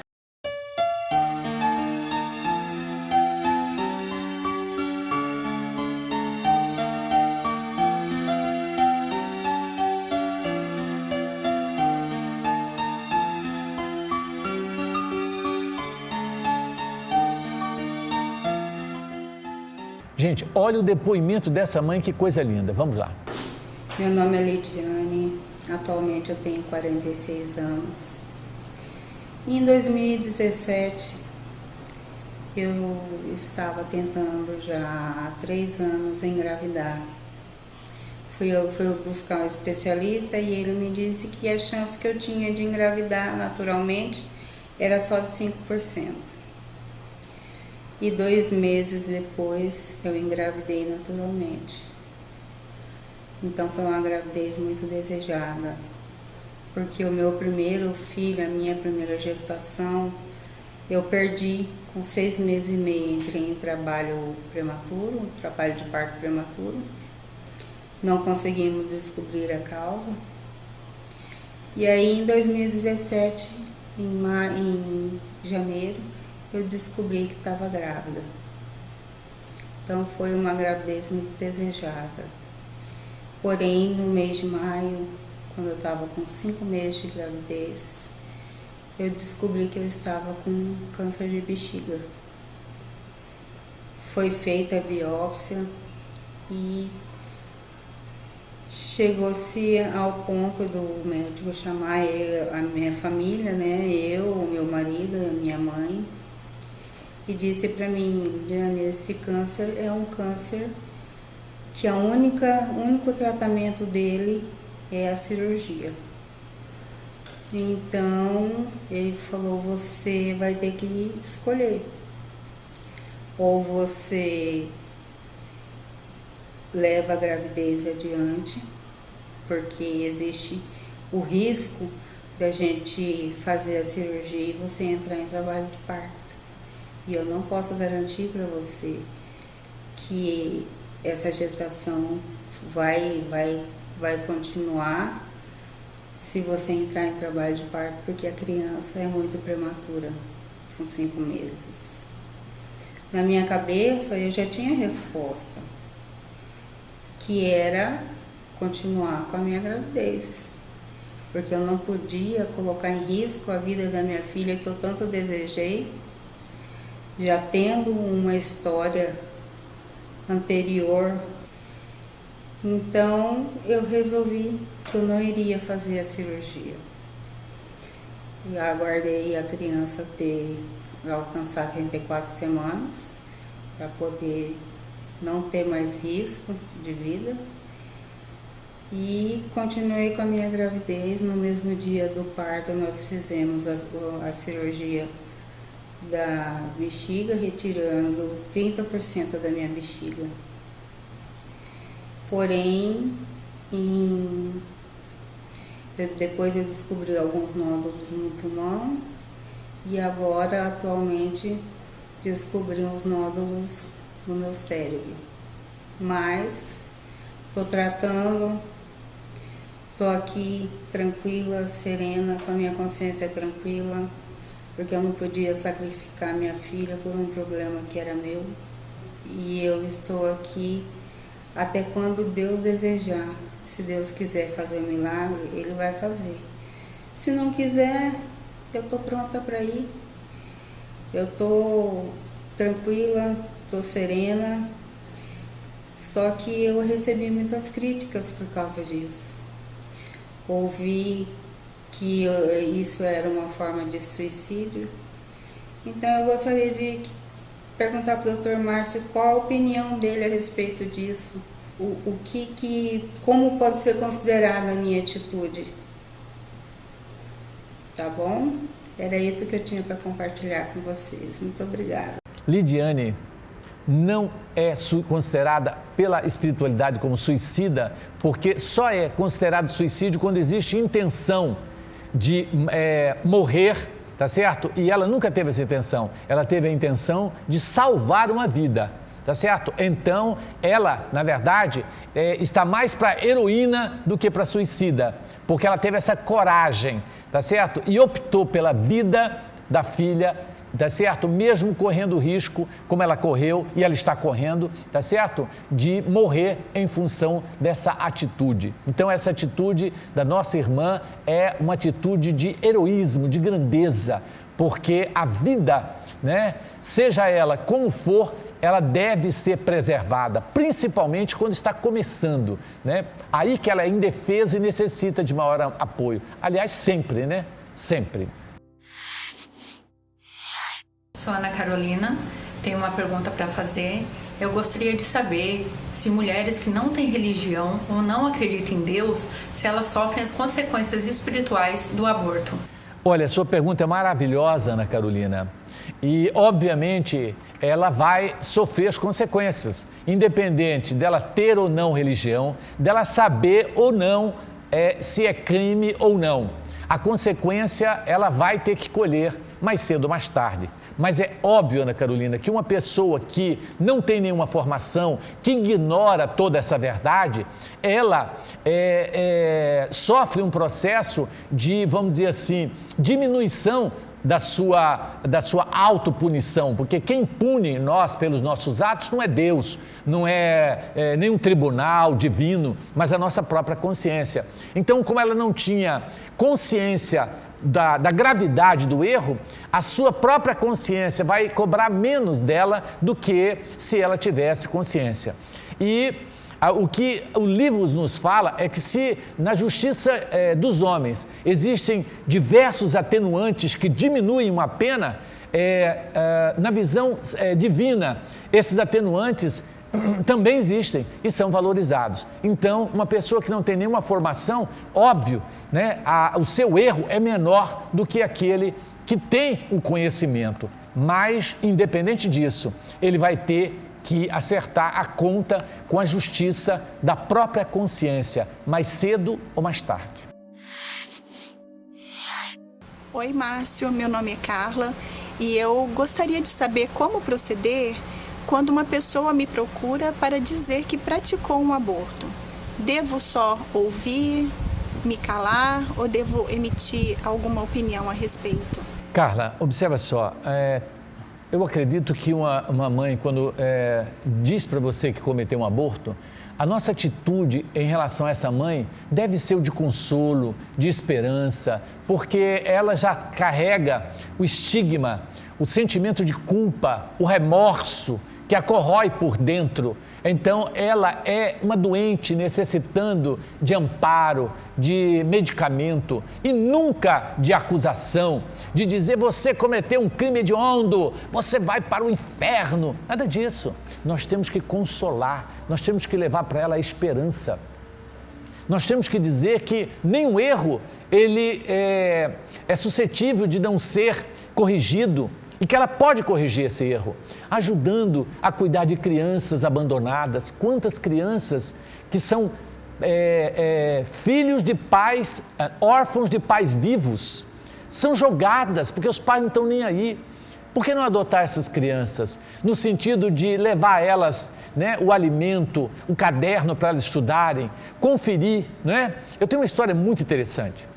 Gente, olha o depoimento dessa mãe, que coisa linda. Vamos lá. Meu nome é Lidiane, atualmente eu tenho 46 anos. Em 2017, eu estava tentando já há 3 anos engravidar. Fui buscar um especialista e ele me disse que a chance que eu tinha de engravidar naturalmente era só de 5%. E 2 meses depois eu engravidei naturalmente. Então foi uma gravidez muito desejada, porque o meu primeiro filho, a minha primeira gestação, eu perdi com 6 meses e meio. Entrei em trabalho prematuro, trabalho de parto prematuro. Não conseguimos descobrir a causa. E aí em 2017, em janeiro, eu descobri que estava grávida. Então foi uma gravidez muito desejada. Porém, no mês de maio, quando eu estava com 5 meses de gravidez, eu descobri que eu estava com câncer de bexiga. Foi feita a biópsia e chegou-se ao ponto do médico chamar a minha família, né? Eu, o meu marido, a minha mãe, e disse para mim, Diane, esse câncer é um câncer que o único tratamento dele é a cirurgia. Então, ele falou, você vai ter que escolher. Ou você leva a gravidez adiante, porque existe o risco da gente fazer a cirurgia e você entrar em trabalho de parto. E eu não posso garantir para você que essa gestação vai continuar se você entrar em trabalho de parto, porque a criança é muito prematura, com 5 meses. Na minha cabeça, eu já tinha resposta, que era continuar com a minha gravidez, porque eu não podia colocar em risco a vida da minha filha, que eu tanto desejei, já tendo uma história anterior. Então eu resolvi que eu não iria fazer a cirurgia. Eu aguardei a criança alcançar 34 semanas para poder não ter mais risco de vida. E continuei com a minha gravidez. No mesmo dia do parto nós fizemos a cirurgia da bexiga, retirando 30% da minha bexiga. Porém, depois eu descobri alguns nódulos no pulmão e agora, atualmente, descobri uns nódulos no meu cérebro. Mas estou tratando, estou aqui tranquila, serena, com a minha consciência tranquila, porque eu não podia sacrificar minha filha por um problema que era meu. E eu estou aqui até quando Deus desejar. Se Deus quiser fazer um milagre, Ele vai fazer. Se não quiser, eu estou pronta para ir. Eu estou tranquila, estou serena. Só que eu recebi muitas críticas por causa disso. Ouvi que isso era uma forma de suicídio. Então eu gostaria de perguntar para o Dr. Márcio qual a opinião dele a respeito disso. Como pode ser considerada a minha atitude? Tá bom? Era isso que eu tinha para compartilhar com vocês. Muito obrigada. Lidiane não é considerada pela espiritualidade como suicida, porque só é considerado suicídio quando existe intenção de morrer, tá certo? E ela nunca teve essa intenção. Ela teve a intenção de salvar uma vida. Tá certo? Então, ela, na verdade, está mais para heroína do que para suicida, porque ela teve essa coragem, tá certo? E optou pela vida da filha, tá certo? Mesmo correndo o risco, como ela correu e ela está correndo, tá certo? De morrer em função dessa atitude. Então, essa atitude da nossa irmã é uma atitude de heroísmo, de grandeza, porque a vida, né, seja ela como for, ela deve ser preservada, principalmente quando está começando, né? Aí que ela é indefesa e necessita de maior apoio. Aliás, sempre, né? Sempre. Sou Ana Carolina, tenho uma pergunta para fazer. Eu gostaria de saber se mulheres que não têm religião ou não acreditam em Deus, se elas sofrem as consequências espirituais do aborto. Olha, sua pergunta é maravilhosa, Ana Carolina. E, obviamente, ela vai sofrer as consequências, independente dela ter ou não religião, dela saber ou não se é crime ou não. A consequência ela vai ter que colher mais cedo ou mais tarde. Mas é óbvio, Ana Carolina, que uma pessoa que não tem nenhuma formação, que ignora toda essa verdade, ela sofre um processo de, vamos dizer assim, diminuição da sua autopunição, porque quem pune nós pelos nossos atos não é Deus, não é nenhum tribunal divino, mas a nossa própria consciência. Então, como ela não tinha consciência da gravidade do erro, a sua própria consciência vai cobrar menos dela do que se ela tivesse consciência. E o que o livro nos fala é que se na justiça dos homens existem diversos atenuantes que diminuem uma pena, na visão divina, esses atenuantes também existem e são valorizados. Então, uma pessoa que não tem nenhuma formação, óbvio, né, o seu erro é menor do que aquele que tem o conhecimento, mas, independente disso, ele vai ter que acertar a conta com a justiça da própria consciência, mais cedo ou mais tarde. Oi, Márcio, meu nome é Carla e eu gostaria de saber como proceder quando uma pessoa me procura para dizer que praticou um aborto. Devo só ouvir, me calar ou devo emitir alguma opinião a respeito? Carla, observa só, eu acredito que uma mãe, quando diz para você que cometeu um aborto, a nossa atitude em relação a essa mãe deve ser o de consolo, de esperança, porque ela já carrega o estigma, o sentimento de culpa, o remorso que a corrói por dentro. Então, ela é uma doente necessitando de amparo, de medicamento e nunca de acusação, de dizer você cometeu um crime hediondo, você vai para o inferno. Nada disso. Nós temos que consolar, nós temos que levar para ela a esperança. Nós temos que dizer que nenhum erro ele é suscetível de não ser corrigido e que ela pode corrigir esse erro, ajudando a cuidar de crianças abandonadas. Quantas crianças que são filhos de pais, órfãos de pais vivos, são jogadas porque os pais não estão nem aí. Por que não adotar essas crianças? No sentido de levar elas, o alimento, o caderno para elas estudarem, conferir, Eu tenho uma história muito interessante.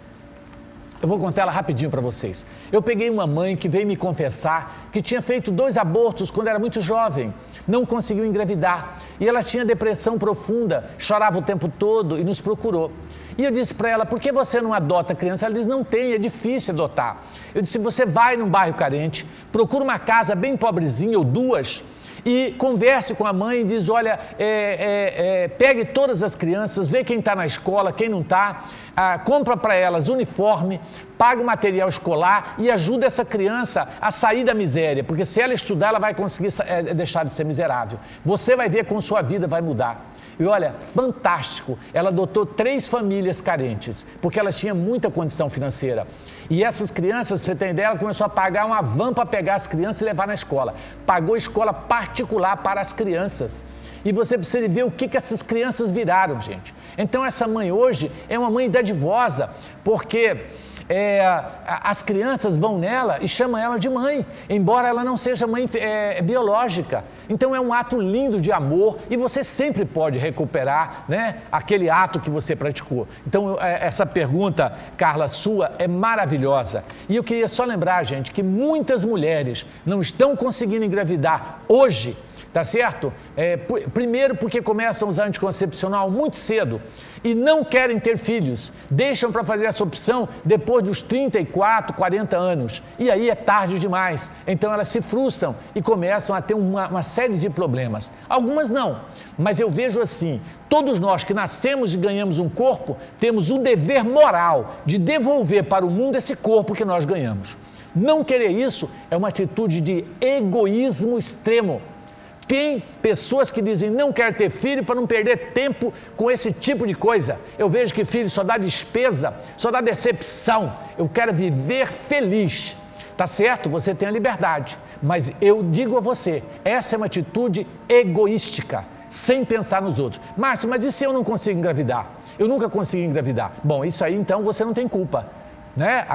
Eu vou contar ela rapidinho para vocês. Eu peguei uma mãe que veio me confessar que tinha feito 2 abortos quando era muito jovem, não conseguiu engravidar e ela tinha depressão profunda, chorava o tempo todo e nos procurou. E eu disse para ela, por que você não adota criança? Ela disse, não tem, é difícil adotar. Eu disse, você vai num bairro carente, procura uma casa bem pobrezinha ou 2 e converse com a mãe e diz, olha, pegue todas as crianças, vê quem está na escola, quem não está, compra para elas uniforme, paga o material escolar e ajuda essa criança a sair da miséria, porque se ela estudar, ela vai conseguir deixar de ser miserável. Você vai ver como sua vida vai mudar. E olha, fantástico, ela adotou 3 famílias carentes, porque ela tinha muita condição financeira. E essas crianças, você tem ideia, ela começou a pagar uma van para pegar as crianças e levar na escola. Pagou escola particular para as crianças. E você precisa ver o que essas crianças viraram, gente. Então essa mãe hoje é uma mãe dadivosa, porque as crianças vão nela e chamam ela de mãe, embora ela não seja mãe biológica. Então é um ato lindo de amor e você sempre pode recuperar, aquele ato que você praticou. Então essa pergunta, Carla, sua é maravilhosa. E eu queria só lembrar, gente, que muitas mulheres não estão conseguindo engravidar hoje, tá certo? Primeiro porque começam a usar anticoncepcional muito cedo e não querem ter filhos, deixam para fazer essa opção depois dos 34, 40 anos e aí é tarde demais, então elas se frustram e começam a ter uma série de problemas. Algumas não, mas eu vejo assim, todos nós que nascemos e ganhamos um corpo, temos o dever moral de devolver para o mundo esse corpo que nós ganhamos. Não querer isso é uma atitude de egoísmo extremo. Tem pessoas que dizem não quero ter filho para não perder tempo com esse tipo de coisa. Eu vejo que filho só dá despesa, só dá decepção. Eu quero viver feliz. Tá certo? Você tem a liberdade. Mas eu digo a você, essa é uma atitude egoística, sem pensar nos outros. Márcio, mas e se eu não consigo engravidar? Eu nunca consegui engravidar. Bom, isso aí então você não tem culpa.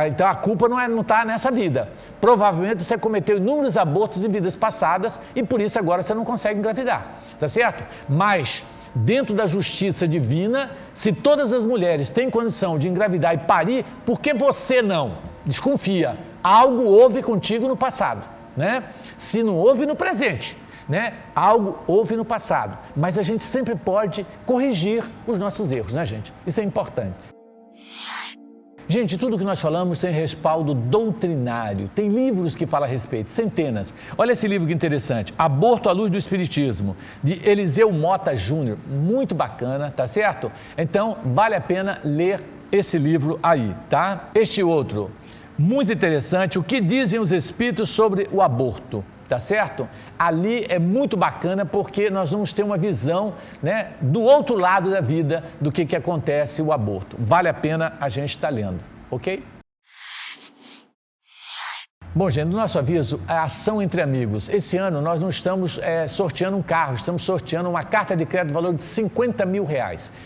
Então a culpa não está nessa vida. Provavelmente você cometeu inúmeros abortos em vidas passadas e por isso agora você não consegue engravidar, tá certo? Mas dentro da justiça divina, se todas as mulheres têm condição de engravidar e parir, por que você não? Desconfia, algo houve contigo no passado, Se não houve no presente, algo houve no passado, mas a gente sempre pode corrigir os nossos erros, gente? Isso é importante. Gente, tudo que nós falamos tem respaldo doutrinário, tem livros que falam a respeito, centenas. Olha esse livro que interessante, Aborto à Luz do Espiritismo, de Eliseu Mota Júnior, muito bacana, tá certo? Então, vale a pena ler esse livro aí, tá? Este outro, muito interessante, O que dizem os Espíritos sobre o aborto. Tá certo? Ali é muito bacana porque nós vamos ter uma visão, do outro lado da vida do que acontece o aborto. Vale a pena a gente estar lendo, ok? Bom, gente, no nosso aviso, a ação entre amigos. Esse ano nós não estamos sorteando um carro, estamos sorteando uma carta de crédito no valor de R$50 mil.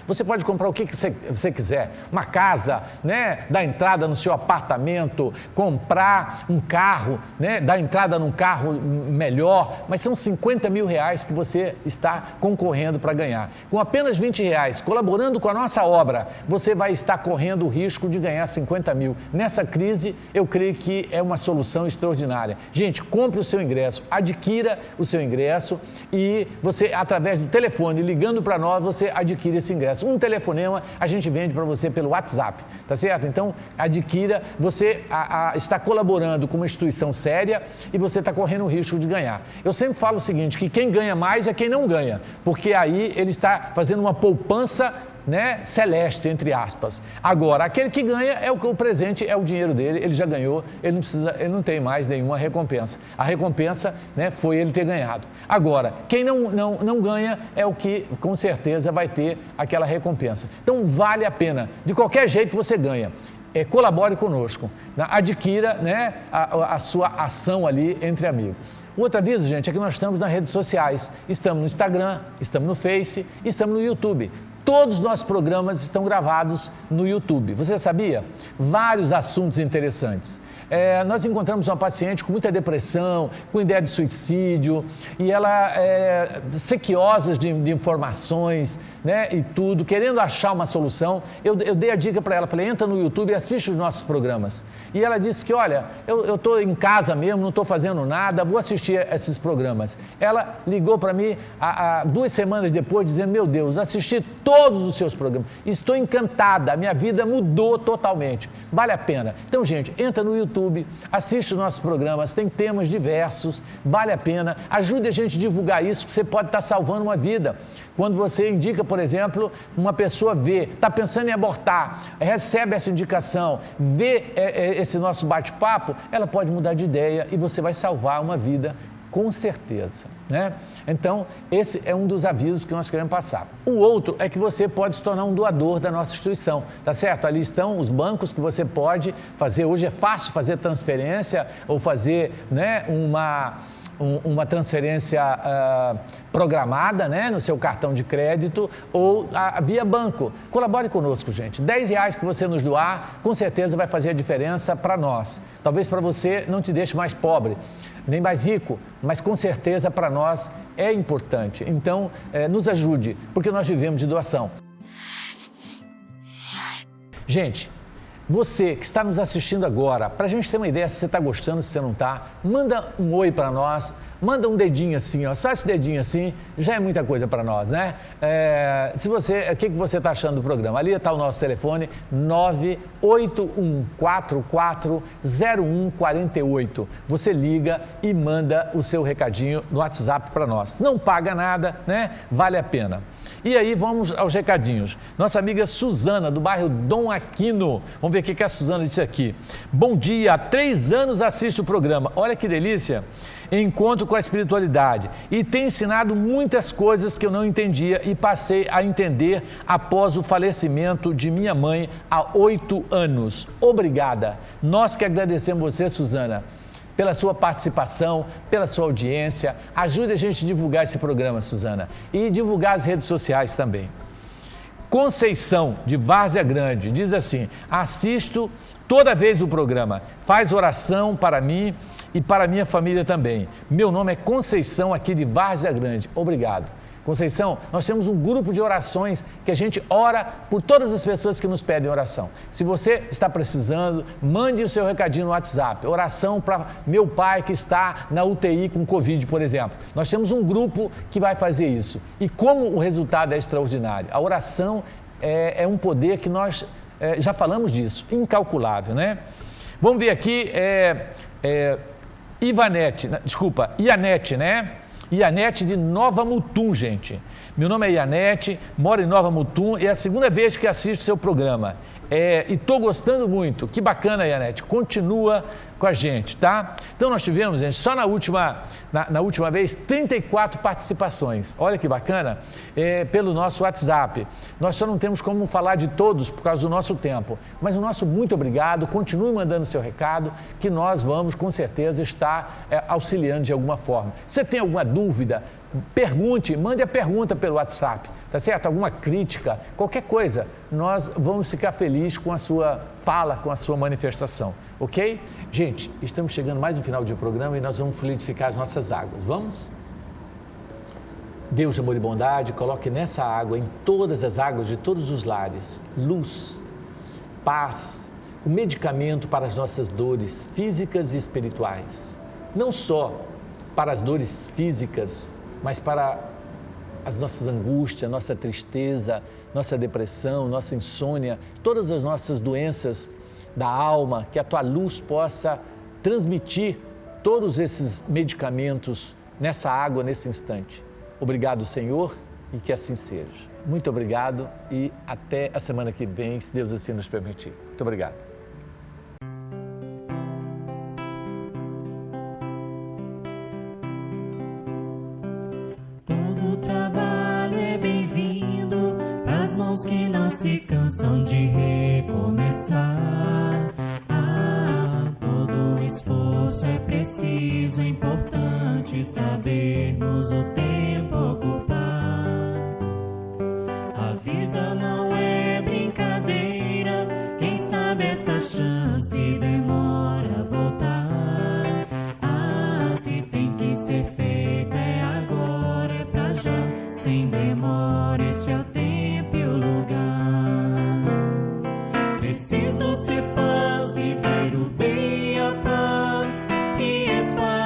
Você pode comprar o que você quiser, uma casa, né, dar entrada no seu apartamento, comprar um carro, né, dar entrada num carro melhor, mas são R$50 mil que você está concorrendo para ganhar. Com apenas R$20, colaborando com a nossa obra, você vai estar correndo o risco de ganhar 50 mil. Nessa crise, eu creio que é uma solução extraordinária. Gente, compre o seu ingresso, adquira o seu ingresso e você, através do telefone, ligando para nós, você adquire esse ingresso. Um telefonema a gente vende para você pelo WhatsApp, tá certo? Então, adquira, você está colaborando com uma instituição séria e você está correndo o risco de ganhar. Eu sempre falo o seguinte, que quem ganha mais é quem não ganha, porque aí ele está fazendo uma poupança, né, celeste, entre aspas. Agora, aquele que ganha o presente é o dinheiro dele, ele já ganhou, ele não tem mais nenhuma recompensa. A recompensa, né, foi ele ter ganhado. Agora, quem não ganha é o que com certeza vai ter aquela recompensa. Então, vale a pena. De qualquer jeito você ganha. Colabore conosco, adquira, né, a sua ação ali entre amigos. O outro aviso, gente, é que nós estamos nas redes sociais. Estamos no Instagram, estamos no Face, estamos no YouTube. Todos os nossos programas estão gravados no YouTube. Você sabia? Vários assuntos interessantes. Nós encontramos uma paciente com muita depressão, com ideia de suicídio, e ela sequiosa de informações, né, e tudo, querendo achar uma solução. Eu dei a dica para ela, falei, entra no YouTube e assiste os nossos programas. E ela disse que, olha, eu estou em casa mesmo, não estou fazendo nada, vou assistir esses programas. Ela ligou para mim 2 semanas depois, dizendo, meu Deus, assisti todos os seus programas, estou encantada, a minha vida mudou totalmente, vale a pena. Então, gente, entra no YouTube, assiste os nossos programas, tem temas diversos, vale a pena, ajude a gente a divulgar isso, que você pode estar salvando uma vida. Quando você indica, por exemplo, uma pessoa está pensando em abortar, recebe essa indicação, vê esse nosso bate-papo, ela pode mudar de ideia e você vai salvar uma vida com certeza, né? Então, esse é um dos avisos que nós queremos passar. O outro é que você pode se tornar um doador da nossa instituição, tá certo? Ali estão os bancos que você pode fazer. Hoje é fácil fazer transferência ou fazer, né, uma transferência programada, né, no seu cartão de crédito ou via banco. Colabore conosco, gente. R$10 que você nos doar, com certeza vai fazer a diferença para nós. Talvez para você não te deixe mais pobre, nem mais rico, mas com certeza para nós é importante. Então, nos ajude, porque nós vivemos de doação. Gente, você que está nos assistindo agora, para a gente ter uma ideia se você está gostando, se você não está, manda um oi para nós, manda um dedinho assim, ó, só esse dedinho assim, já é muita coisa para nós, né? O que você está achando do programa? Ali está o nosso telefone, 981440148. Você liga e manda o seu recadinho no WhatsApp para nós. Não paga nada, né? Vale a pena. E aí vamos aos recadinhos. Nossa amiga Suzana, do bairro Dom Aquino. Vamos ver o que a Suzana disse aqui. Bom dia, há 3 anos assisto o programa. Olha que delícia. Encontro com a espiritualidade. E tem ensinado muitas coisas que eu não entendia e passei a entender após o falecimento de minha mãe há 8 anos. Obrigada. Nós que agradecemos você, Suzana, pela sua participação, pela sua audiência. Ajude a gente a divulgar esse programa, Suzana, e divulgar as redes sociais também. Conceição, de Várzea Grande, diz assim, assisto toda vez o programa, faz oração para mim e para minha família também. Meu nome é Conceição, aqui de Várzea Grande. Obrigado. Conceição, nós temos um grupo de orações que a gente ora por todas as pessoas que nos pedem oração. Se você está precisando, mande o seu recadinho no WhatsApp. Oração para meu pai que está na UTI com Covid, por exemplo. Nós temos um grupo que vai fazer isso. E como o resultado é extraordinário. A oração é um poder que nós já falamos disso, incalculável, né? Vamos ver aqui, Ianete, né? Ianete de Nova Mutum, gente. Meu nome é Ianete, moro em Nova Mutum e é a segunda vez que assisto seu programa. E estou gostando muito. Que bacana, Ianete. Continua com a gente, tá? Então nós tivemos, gente, só na última vez, 34 participações. Olha que bacana, pelo nosso WhatsApp. Nós só não temos como falar de todos por causa do nosso tempo. Mas o nosso muito obrigado, continue mandando seu recado, que nós vamos com certeza estar auxiliando de alguma forma. Você tem alguma dúvida? Pergunte, mande a pergunta pelo WhatsApp, tá certo? Alguma crítica, qualquer coisa, nós vamos ficar felizes com a sua fala, com a sua manifestação, ok? Gente, estamos chegando mais no final do programa e nós vamos fluidificar as nossas águas, vamos? Deus de amor e bondade, coloque nessa água, em todas as águas de todos os lares, luz, paz, o medicamento para as nossas dores físicas e espirituais, não só para as dores físicas, mas para as nossas angústias, nossa tristeza, nossa depressão, nossa insônia, todas as nossas doenças da alma, que a tua luz possa transmitir todos esses medicamentos nessa água, nesse instante. Obrigado, Senhor, e que assim seja. Muito obrigado e até a semana que vem, se Deus assim nos permitir. Muito obrigado. Mãos que não se cansam de recomeçar. Todo esforço é preciso, é importante sabermos o tempo ocupar. A vida não é brincadeira, quem sabe esta chance demora a voltar. Se tem que ser feito é agora, é pra já, sem demora, esse é o tempo. Preciso se faz viver o bem e a paz e espalhar.